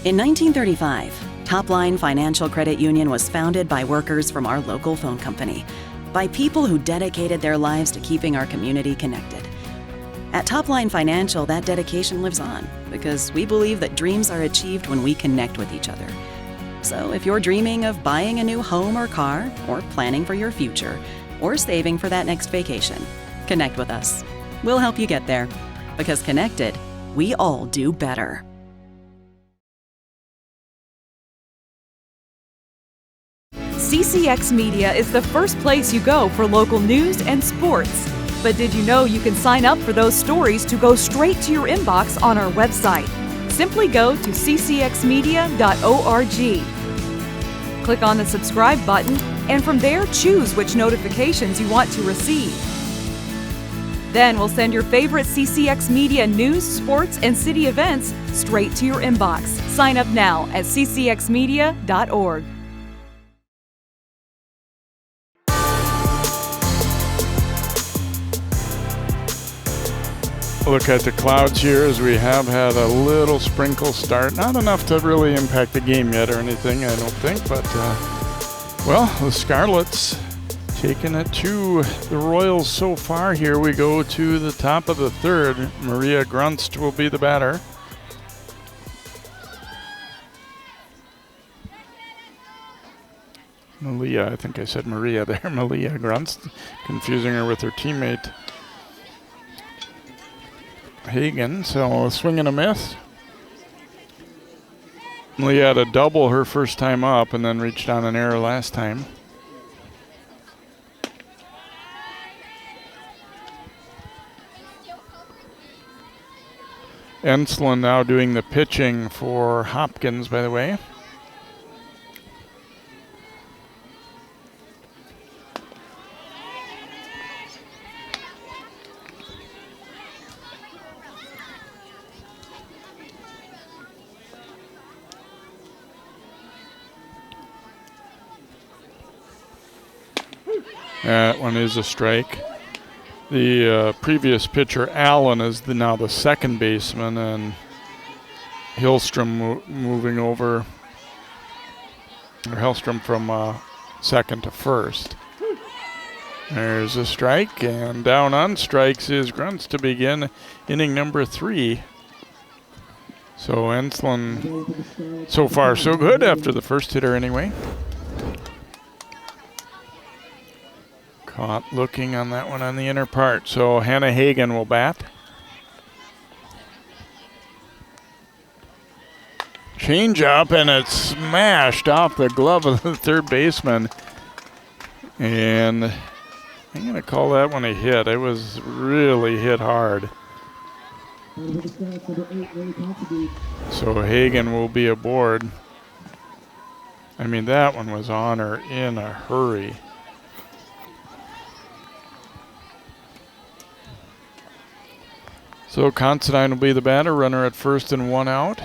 In 1935, Topline Financial Credit Union was founded by workers from our local phone company, by people who dedicated their lives to keeping our community connected. At Topline Financial, that dedication lives on because we believe that dreams are achieved when we connect with each other. So if you're dreaming of buying a new home or car, or planning for your future, or saving for that next vacation, connect with us. We'll help you get there, because connected, we all do better. CCX Media is the first place you go for local news and sports. But did you know you can sign up for those stories to go straight to your inbox on our website? Simply go to ccxmedia.org. Click on the subscribe button, and from there choose which notifications you want to receive. Then we'll send your favorite CCX Media news, sports, and city events straight to your inbox. Sign up now at ccxmedia.org. Look at the clouds here as we have had a little sprinkle start. Not enough to really impact the game yet or anything, I don't think. But, well, the Scarlets taking it to the Royals so far. Here we go to the top of the third. Maria Grunst will be the batter. Malia, I think I said Maria there. Malia Grunst, confusing her with her teammate Hagen. So a swing and a miss. Malia had a double her first time up and then reached on an error last time. Enslin now doing the pitching for Hopkins, by the way. That one is a strike. The previous pitcher, Allen, is now the second baseman, and Hillstrom moving over, or Hellstrom from second to first. There's a strike, and down on strikes is Grunts to begin inning number 3. So Enslin, so far so good after the first hitter anyway. Caught looking on that one on the inner part. So Hannah Hagen will bat. Change up, and it's smashed off the glove of the third baseman. And I'm going to call that one a hit. It was really hit hard. So Hagen will be aboard. I mean, that one was on her in a hurry. So Considine will be the batter, runner at first and 1 out.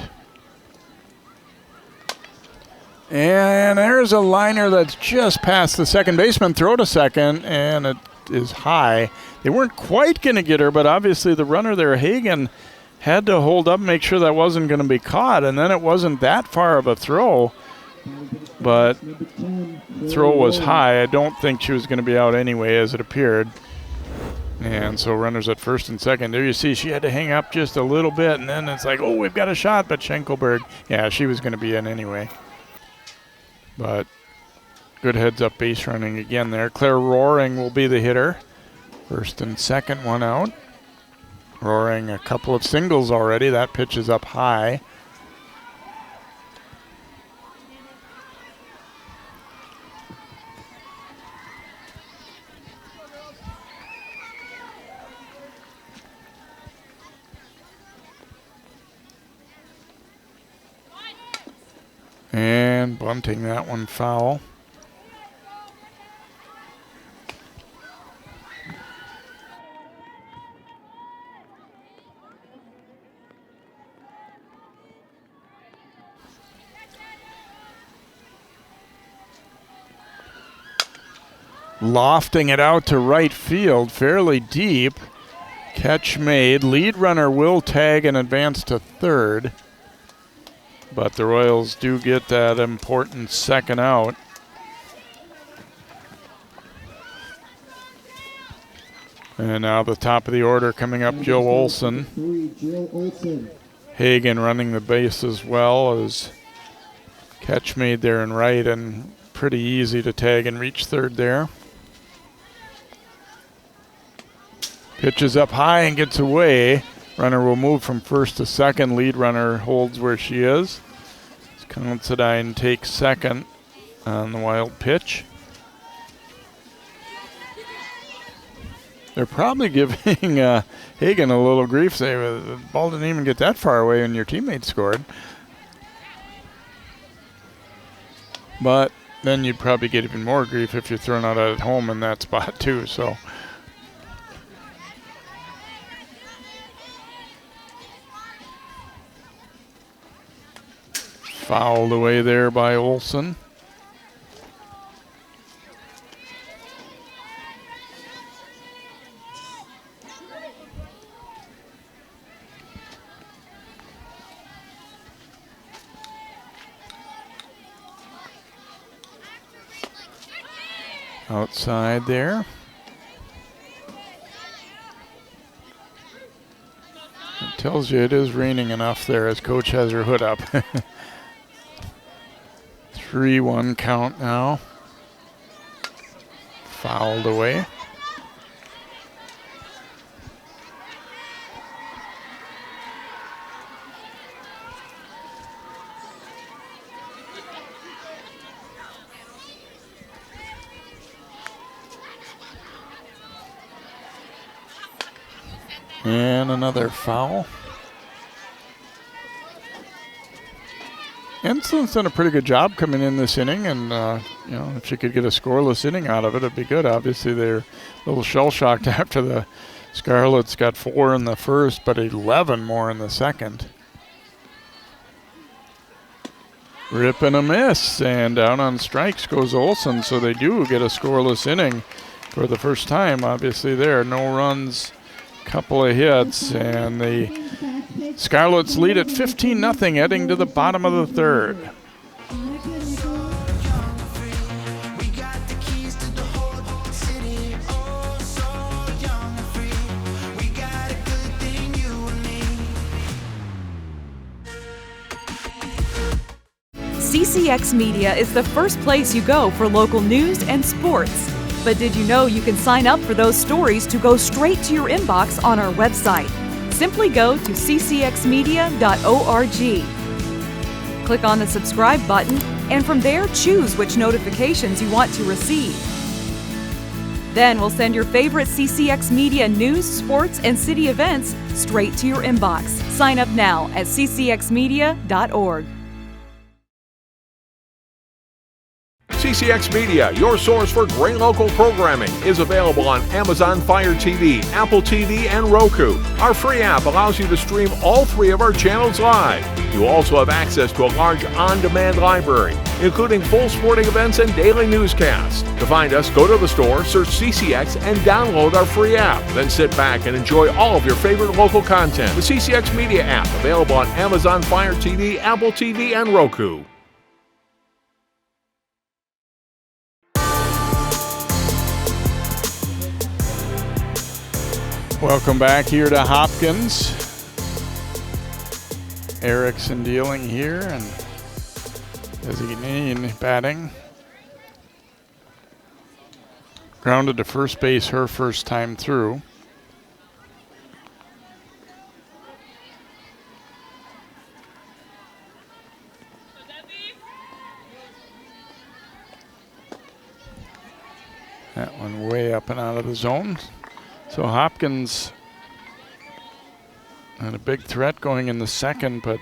And there's a liner that's just past the second baseman, throw to second, and it is high. They weren't quite going to get her, but obviously the runner there, Hagen, had to hold up and make sure that wasn't going to be caught, and then it wasn't that far of a throw, but throw was high. I don't think she was going to be out anyway, as it appeared. And so runners at first and second. There you see she had to hang up just a little bit, and then it's like, oh, we've got a shot, but Schenkelberg, yeah, she was going to be in anyway. But good heads-up base running again there. Claire Roaring will be the hitter. First and second, 1 out. Roaring a couple of singles already. That pitch is up high. And bunting that one foul. Lofting it out to right field, fairly deep. Catch made. Lead runner will tag and advance to third. But the Royals do get that important second out. And now the top of the order coming up, Joe Olson. Hagen running the base as well as catch made there and right, and pretty easy to tag and reach third there. Pitches up high and gets away. Runner will move from first to second. Lead runner holds where she is. Considine takes second on the wild pitch. They're probably giving Hagen a little grief, saying the ball didn't even get that far away and your teammate scored. But then you'd probably get even more grief if you're thrown out at home in that spot too. So. Fouled away there by Olson. Outside there. It tells you it is raining enough there as coach has her hood up. 3-1 count now. Fouled away. And another foul. Ensign's done a pretty good job coming in this inning, and if she could get a scoreless inning out of it, it'd be good. Obviously, they're a little shell-shocked after the Scarlets got 4 in the first, but 11 more in the second. Rip and a miss, and down on strikes goes Olson, so they do get a scoreless inning for the first time. Obviously, there no runs, couple of hits, and the Scarlets lead at 15-0 heading to the bottom of the third. CCX Media is the first place you go for local news and sports. But did you know you can sign up for those stories to go straight to your inbox on our website? Simply go to ccxmedia.org. Click on the subscribe button, and from there choose which notifications you want to receive. Then we'll send your favorite CCX Media news, sports, and city events straight to your inbox. Sign up now at ccxmedia.org. CCX Media, your source for great local programming, is available on Amazon Fire TV, Apple TV, and Roku. Our free app allows you to stream all 3 of our channels live. You also have access to a large on-demand library, including full sporting events and daily newscasts. To find us, go to the store, search CCX, and download our free app. Then sit back and enjoy all of your favorite local content. The CCX Media app, available on Amazon Fire TV, Apple TV, and Roku. Welcome back here to Hopkins. Erickson dealing here and Designee batting. Grounded to first base her first time through. That one way up and out of the zone. So Hopkins had a big threat going in the second, but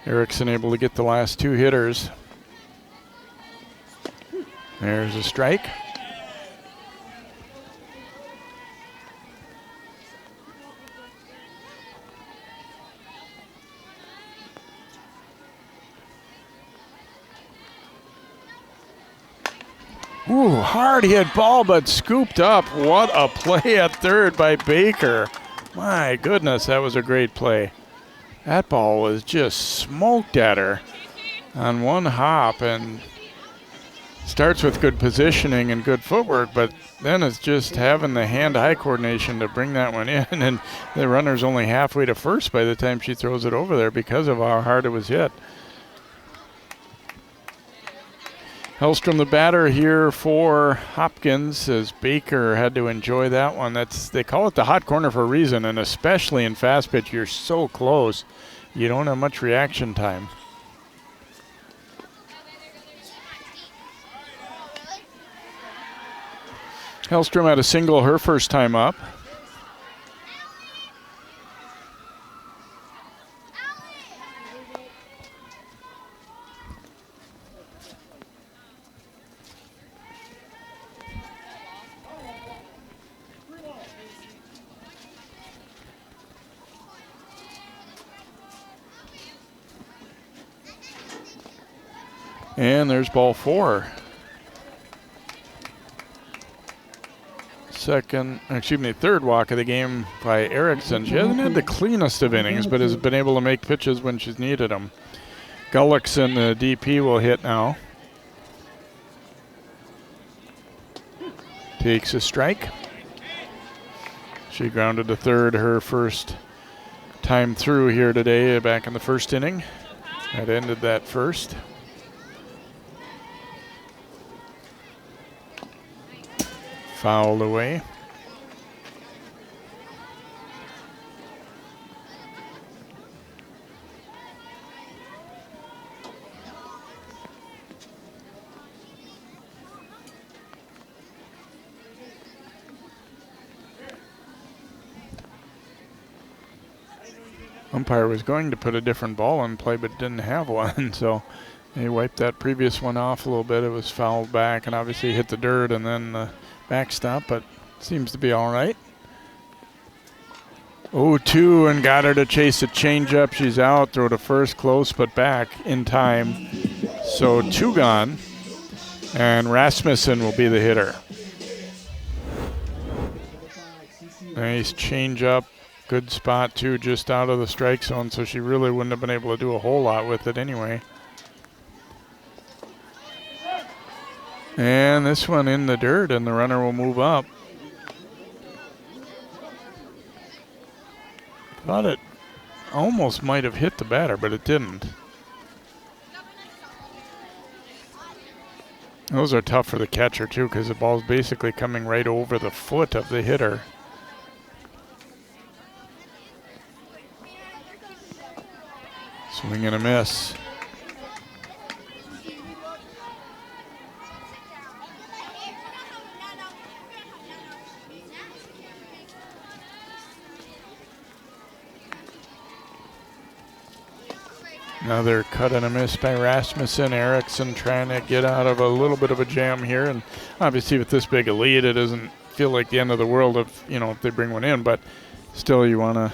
Erickson able to get the last two hitters. There's a strike. Ooh, hard hit ball, but scooped up. What a play at third by Baker. My goodness, that was a great play. That ball was just smoked at her on one hop, and starts with good positioning and good footwork, but then it's just having the hand-eye coordination to bring that one in, and the runner's only halfway to first by the time she throws it over there because of how hard it was hit. Hellstrom, the batter here for Hopkins, as Baker had to enjoy that one. They call it the hot corner for a reason, and especially in fast pitch, you're so close, you don't have much reaction time. Hellstrom had a single her first time up. And there's ball four. Third walk of the game by Erickson. She hasn't had the cleanest of innings, but has been able to make pitches when she's needed them. Gullickson, the DP, will hit now. Takes a strike. She grounded to third her first time through here today, back in the first inning. That ended that first. Fouled away. Umpire was going to put a different ball in play, but didn't have one, so they wiped that previous one off a little bit. It was fouled back and obviously hit the dirt and then backstop, but seems to be all right. 0-2 and got her to chase a changeup. She's out, throw to first, close but back in time. So 2 gone, and Rasmussen will be the hitter. Nice changeup, good spot too, just out of the strike zone, so she really wouldn't have been able to do a whole lot with it anyway. And this one in the dirt, and the runner will move up. Thought it almost might have hit the batter, but it didn't. Those are tough for the catcher too, because the ball's basically coming right over the foot of the hitter. Swing and a miss. Another cut and a miss by Rasmussen. Erickson trying to get out of a little bit of a jam here, and obviously with this big a lead, it doesn't feel like the end of the world if they bring one in, but still you want to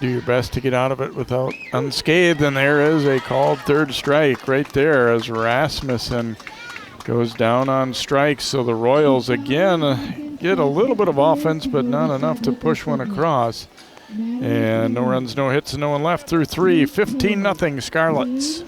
do your best to get out of it without unscathed. And there is a called third strike right there as Rasmussen goes down on strikes. So the Royals again get a little bit of offense, but not enough to push one across. And no runs, no hits, and no one left through 3. 15-0 Scarlets.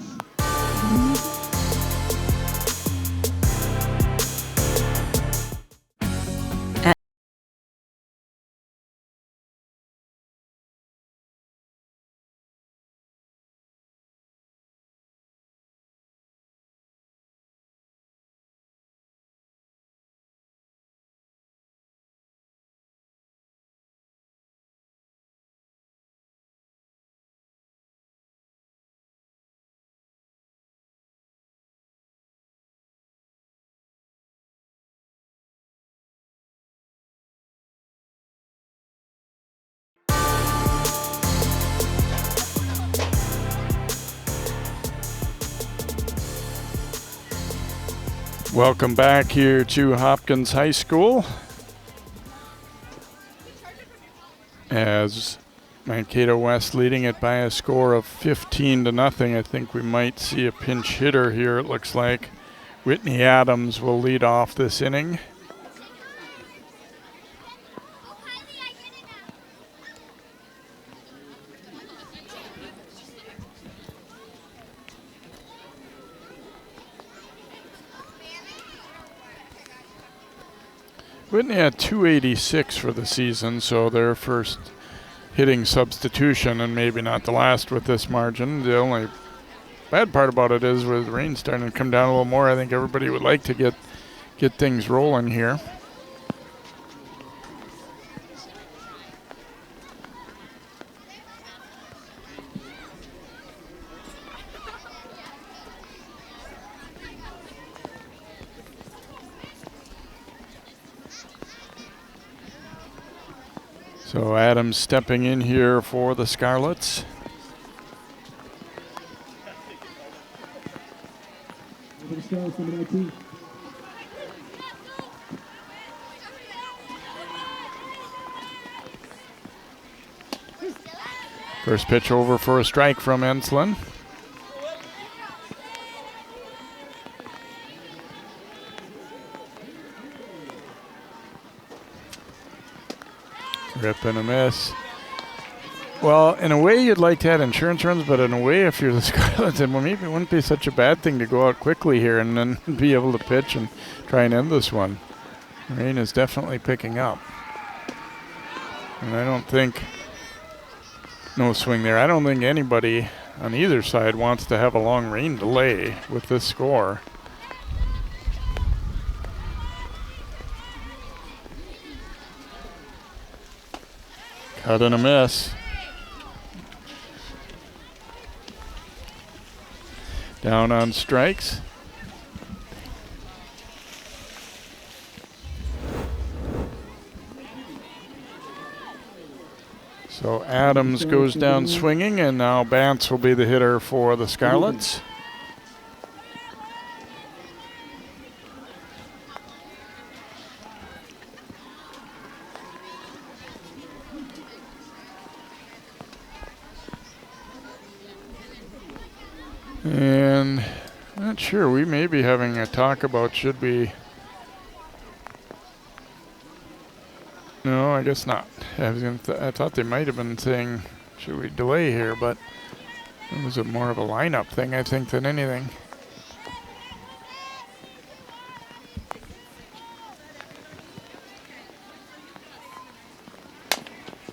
Welcome back here to Hopkins High School. As Mankato West leading it by a score of 15-0. I think we might see a pinch hitter here, it looks like. Whitney Adams will lead off this inning. Whitney had 286 for the season, so their first hitting substitution, and maybe not the last with this margin. The only bad part about it is with rain starting to come down a little more, I think everybody would like to get things rolling here. So Adams stepping in here for the Scarlets. First pitch over for a strike from Enslin. Rip and a miss. Well, in a way, you'd like to have insurance runs, but in a way, if you're the Scarlets, it maybe wouldn't be such a bad thing to go out quickly here and then be able to pitch and try and end this one. Rain is definitely picking up. And I don't think, no swing there. I don't think anybody on either side wants to have a long rain delay with this score. Cut and a miss. Down on strikes. So Adams goes down swinging, and now Bantz will be the hitter for the Scarlets. And not sure, we may be having a talk about should we. No, I guess not. I thought they might have been saying should we delay here, but it was more of a lineup thing, I think, than anything.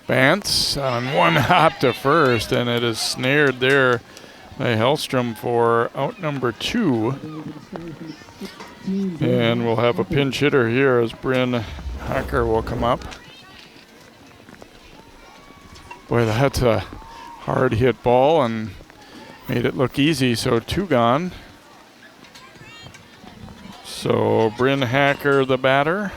Bantz on one hop to first, and it is snared there by Hellstrom for out number 2. And we'll have a pinch hitter here as Bryn Hacker will come up. Boy, that's a hard hit ball and made it look easy, so 2 gone. So Bryn Hacker, the batter,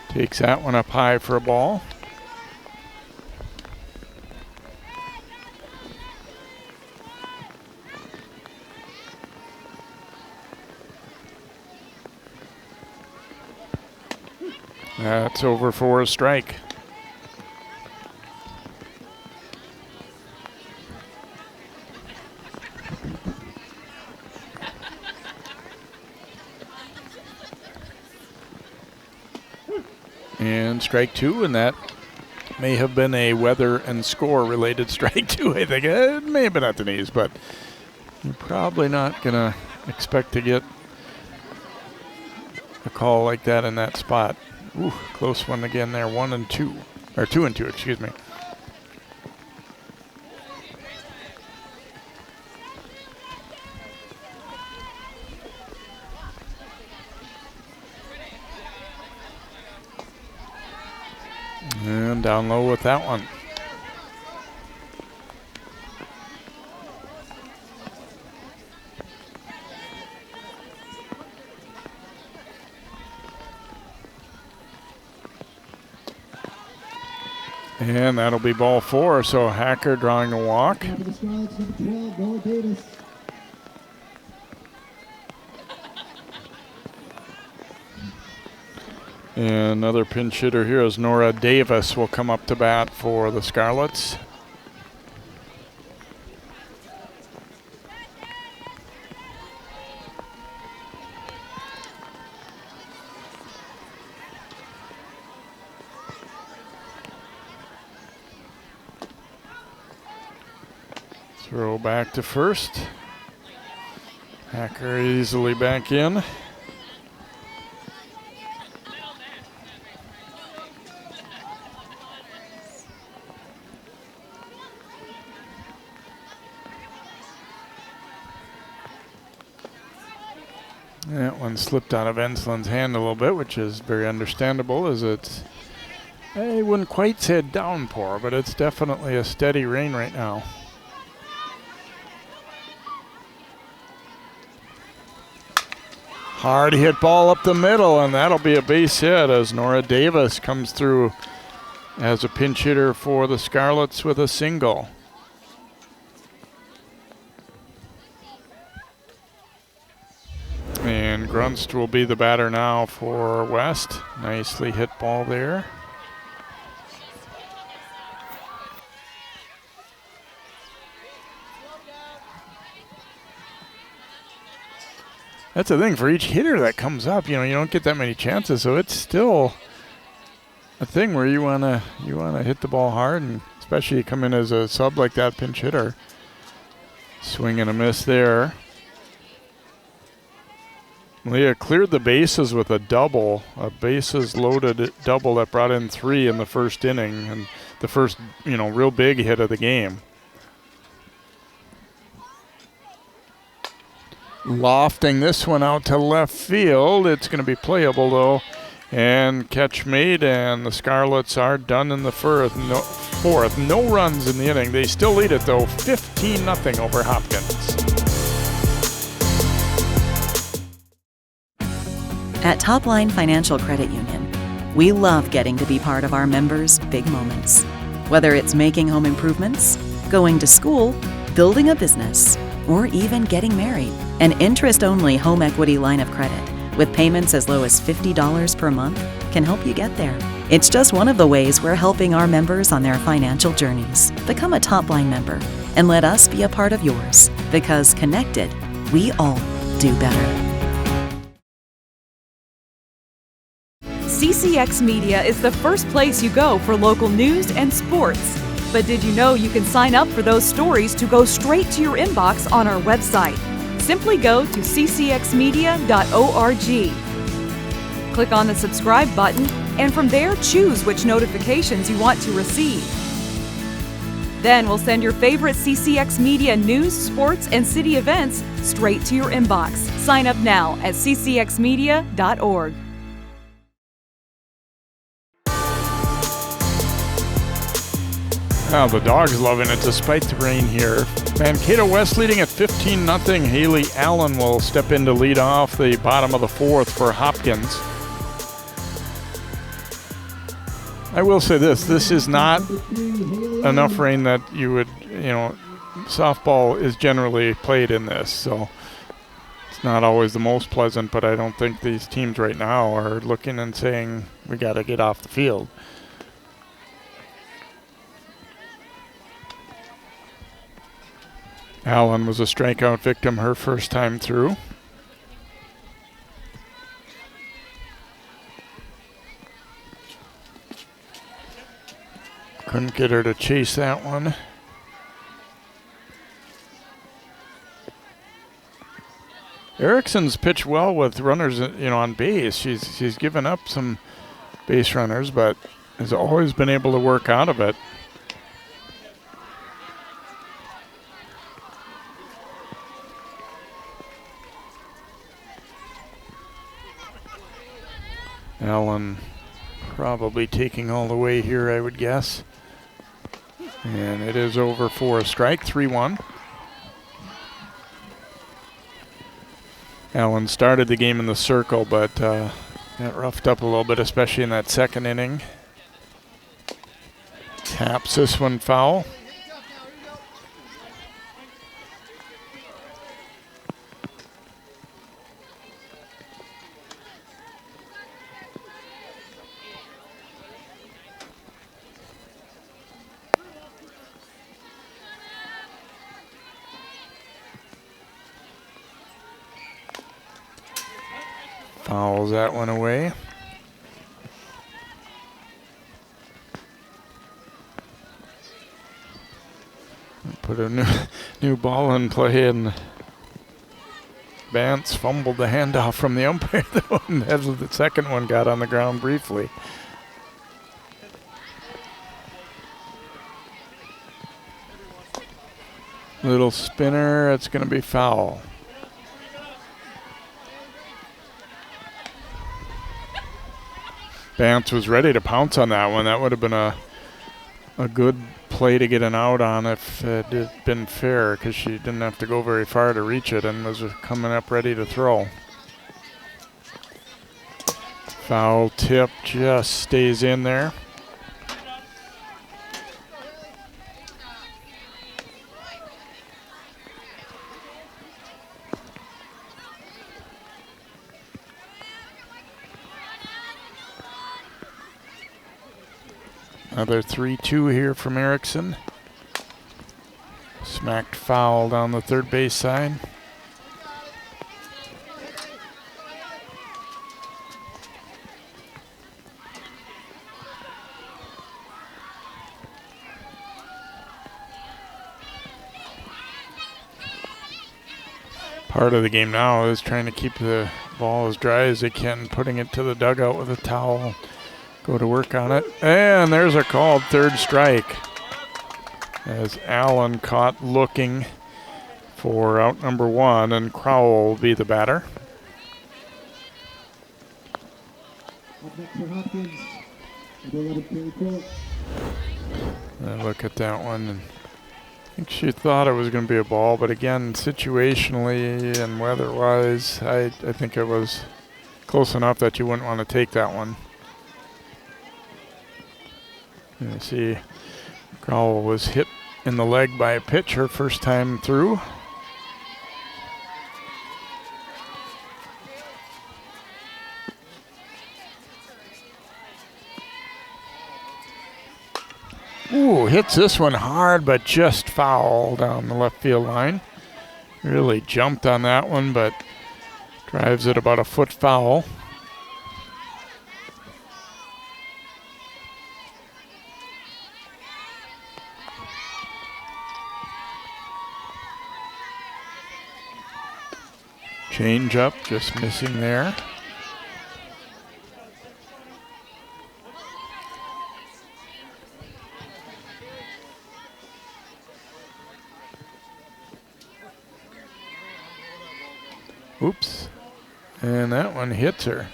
takes that one up high for a ball. That's over for a strike. And strike 2, and that may have been a weather and score related strike 2, I think. It may have been at the knees, but you're probably not going to expect to get a call like that in that spot. Ooh, close one again there, 1 and 2, or 2 and 2, excuse me. And down low with that one. And that'll be ball 4, so Hacker drawing a walk. And another pinch hitter here is Nora Davis will come up to bat for the Scarlets. Throw back to first. Hacker easily back in. That one slipped out of Enslin's hand a little bit, which is very understandable, as it's, I wouldn't quite say a downpour, but it's definitely a steady rain right now. Hard hit ball up the middle, and that'll be a base hit as Nora Davis comes through as a pinch hitter for the Scarlets with a single. And Grunst will be the batter now for West. Nicely hit ball there. That's the thing, for each hitter that comes up, you don't get that many chances, so it's still a thing where you wanna hit the ball hard, and especially come in as a sub like that, pinch hitter. Swing and a miss there. Leah cleared the bases with a double, a bases loaded double that brought in 3 in the first inning, and the first, real big hit of the game. Lofting this one out to left field. It's going to be playable though, and catch made, and the Scarlets are done in the fourth. No runs in the inning. They still lead it though, 15-0 over Hopkins. At Top Line Financial Credit Union, we love getting to be part of our members' big moments. Whether it's making home improvements, going to school, building a business, or even getting married. An interest-only home equity line of credit with payments as low as $50 per month can help you get there. It's just one of the ways we're helping our members on their financial journeys. Become a Top Line member and let us be a part of yours, because connected, we all do better. CCX Media is the first place you go for local news and sports. But did you know you can sign up for those stories to go straight to your inbox on our website? Simply go to ccxmedia.org. Click on the subscribe button, and from there choose which notifications you want to receive. Then we'll send your favorite CCX Media news, sports, and city events straight to your inbox. Sign up now at ccxmedia.org. Now the Dogs loving it despite the rain here. Mankato West leading at 15-0. Haley Allen will step in to lead off the bottom of the fourth for Hopkins. I will say this is not enough rain that you would, softball is generally played in this, so it's not always the most pleasant, but I don't think these teams right now are looking and saying we got to get off the field. Allen was a strikeout victim her first time through. Couldn't get her to chase that one. Erickson's pitched well with runners, on base. She's given up some base runners, but has always been able to work out of it. Allen probably taking all the way here, I would guess. And it is over for a strike, 3-1. Allen started the game in the circle, but got roughed up a little bit, especially in that second inning. Taps this one foul. Fouls that one away. Put a new ball in play, and Vance fumbled the handoff from the umpire, though, and the second one got on the ground briefly. Little spinner, it's going to be foul. Vance was ready to pounce on that one. That would have been a good play to get an out on if it had been fair, because she didn't have to go very far to reach it and was coming up ready to throw. Foul tip just stays in there. Another 3-2 here from Erickson. Smacked foul down the third base side. Part of the game now is trying to keep the ball as dry as they can, putting it to the dugout with a towel. Go to work on it. And there's a called third strike, as Allen caught looking for out number one, and Crowell will be the batter. I look at that one, and I think she thought it was going to be a ball, but again, situationally and weather-wise, I think it was close enough that you wouldn't want to take that one. You see, Crowell was hit in the leg by a pitch her first time through. Ooh, hits this one hard, but just foul down the left field line. Really jumped on that one, but drives it about a foot foul. Change up, just missing there. Oops. And that one hits her.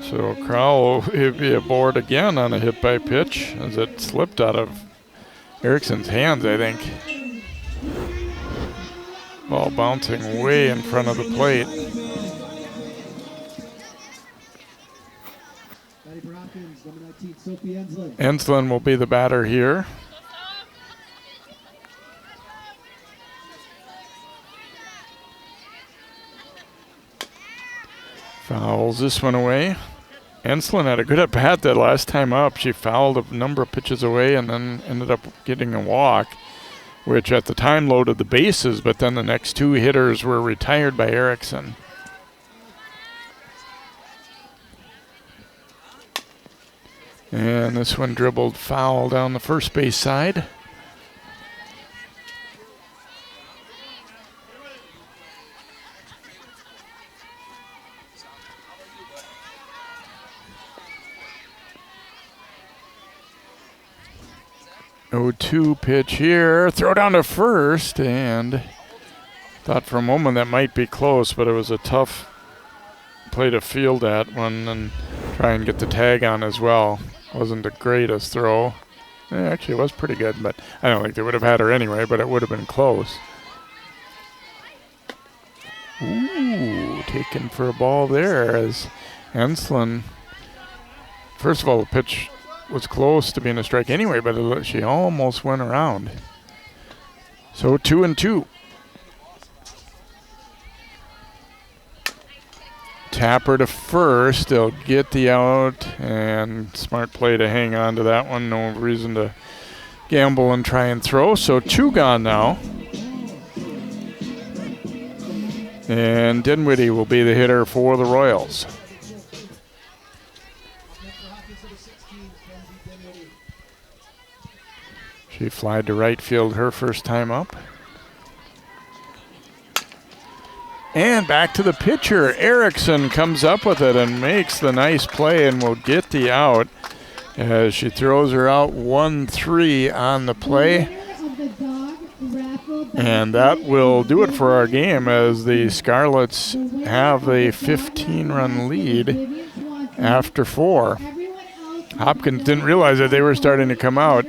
So Crowell will be aboard again on a hit by pitch, as it slipped out of Erickson's hands, I think. Ball bouncing way in front of the plate. Enslin will be the batter here. Fouls this one away. Enslin had a good at-bat that last time up. She fouled a number of pitches away and then ended up getting a walk, which at the time loaded the bases, but then the next two hitters were retired by Erickson. And this one dribbled foul down the first base side. Oh, 2 pitch here, throw down to first, and thought for a moment that might be close, but it was a tough play to field that one and try and get the tag on as well. Wasn't the greatest throw. Actually, it was pretty good, but I don't think they would have had her anyway, but it would have been close. Ooh, taken for a ball there as Enslin. First of all, the pitch was close to being a strike anyway, but she almost went around. So 2-2. Tapper to first. They'll get the out, and smart play to hang on to that one. No reason to gamble and try and throw. So 2 gone now. And Dinwiddie will be the hitter for the Royals. She flied to right field her first time up. And back to the pitcher. Erickson comes up with it and makes the nice play and will get the out as she throws her out 1-3 on the play. And that will do it for our game as the Scarlets have a 15-run lead after 4. Hopkins didn't realize that they were starting to come out,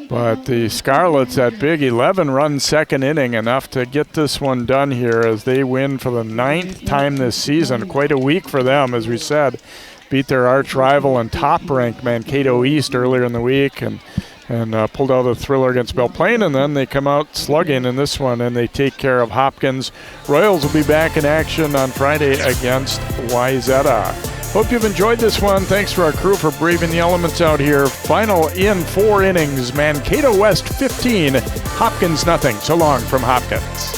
but the Scarlets, that big 11-run second inning, enough to get this one done here as they win for the 9th time this season. Quite a week for them, as we said. Beat their arch rival and top-ranked Mankato East earlier in the week and pulled out a thriller against Belle Plaine, and then they come out slugging in this one and they take care of Hopkins. Royals will be back in action on Friday against Wayzata. Hope you've enjoyed this one. Thanks to our crew for braving the elements out here. Final in 4 innings, Mankato West 15, Hopkins nothing. So long from Hopkins.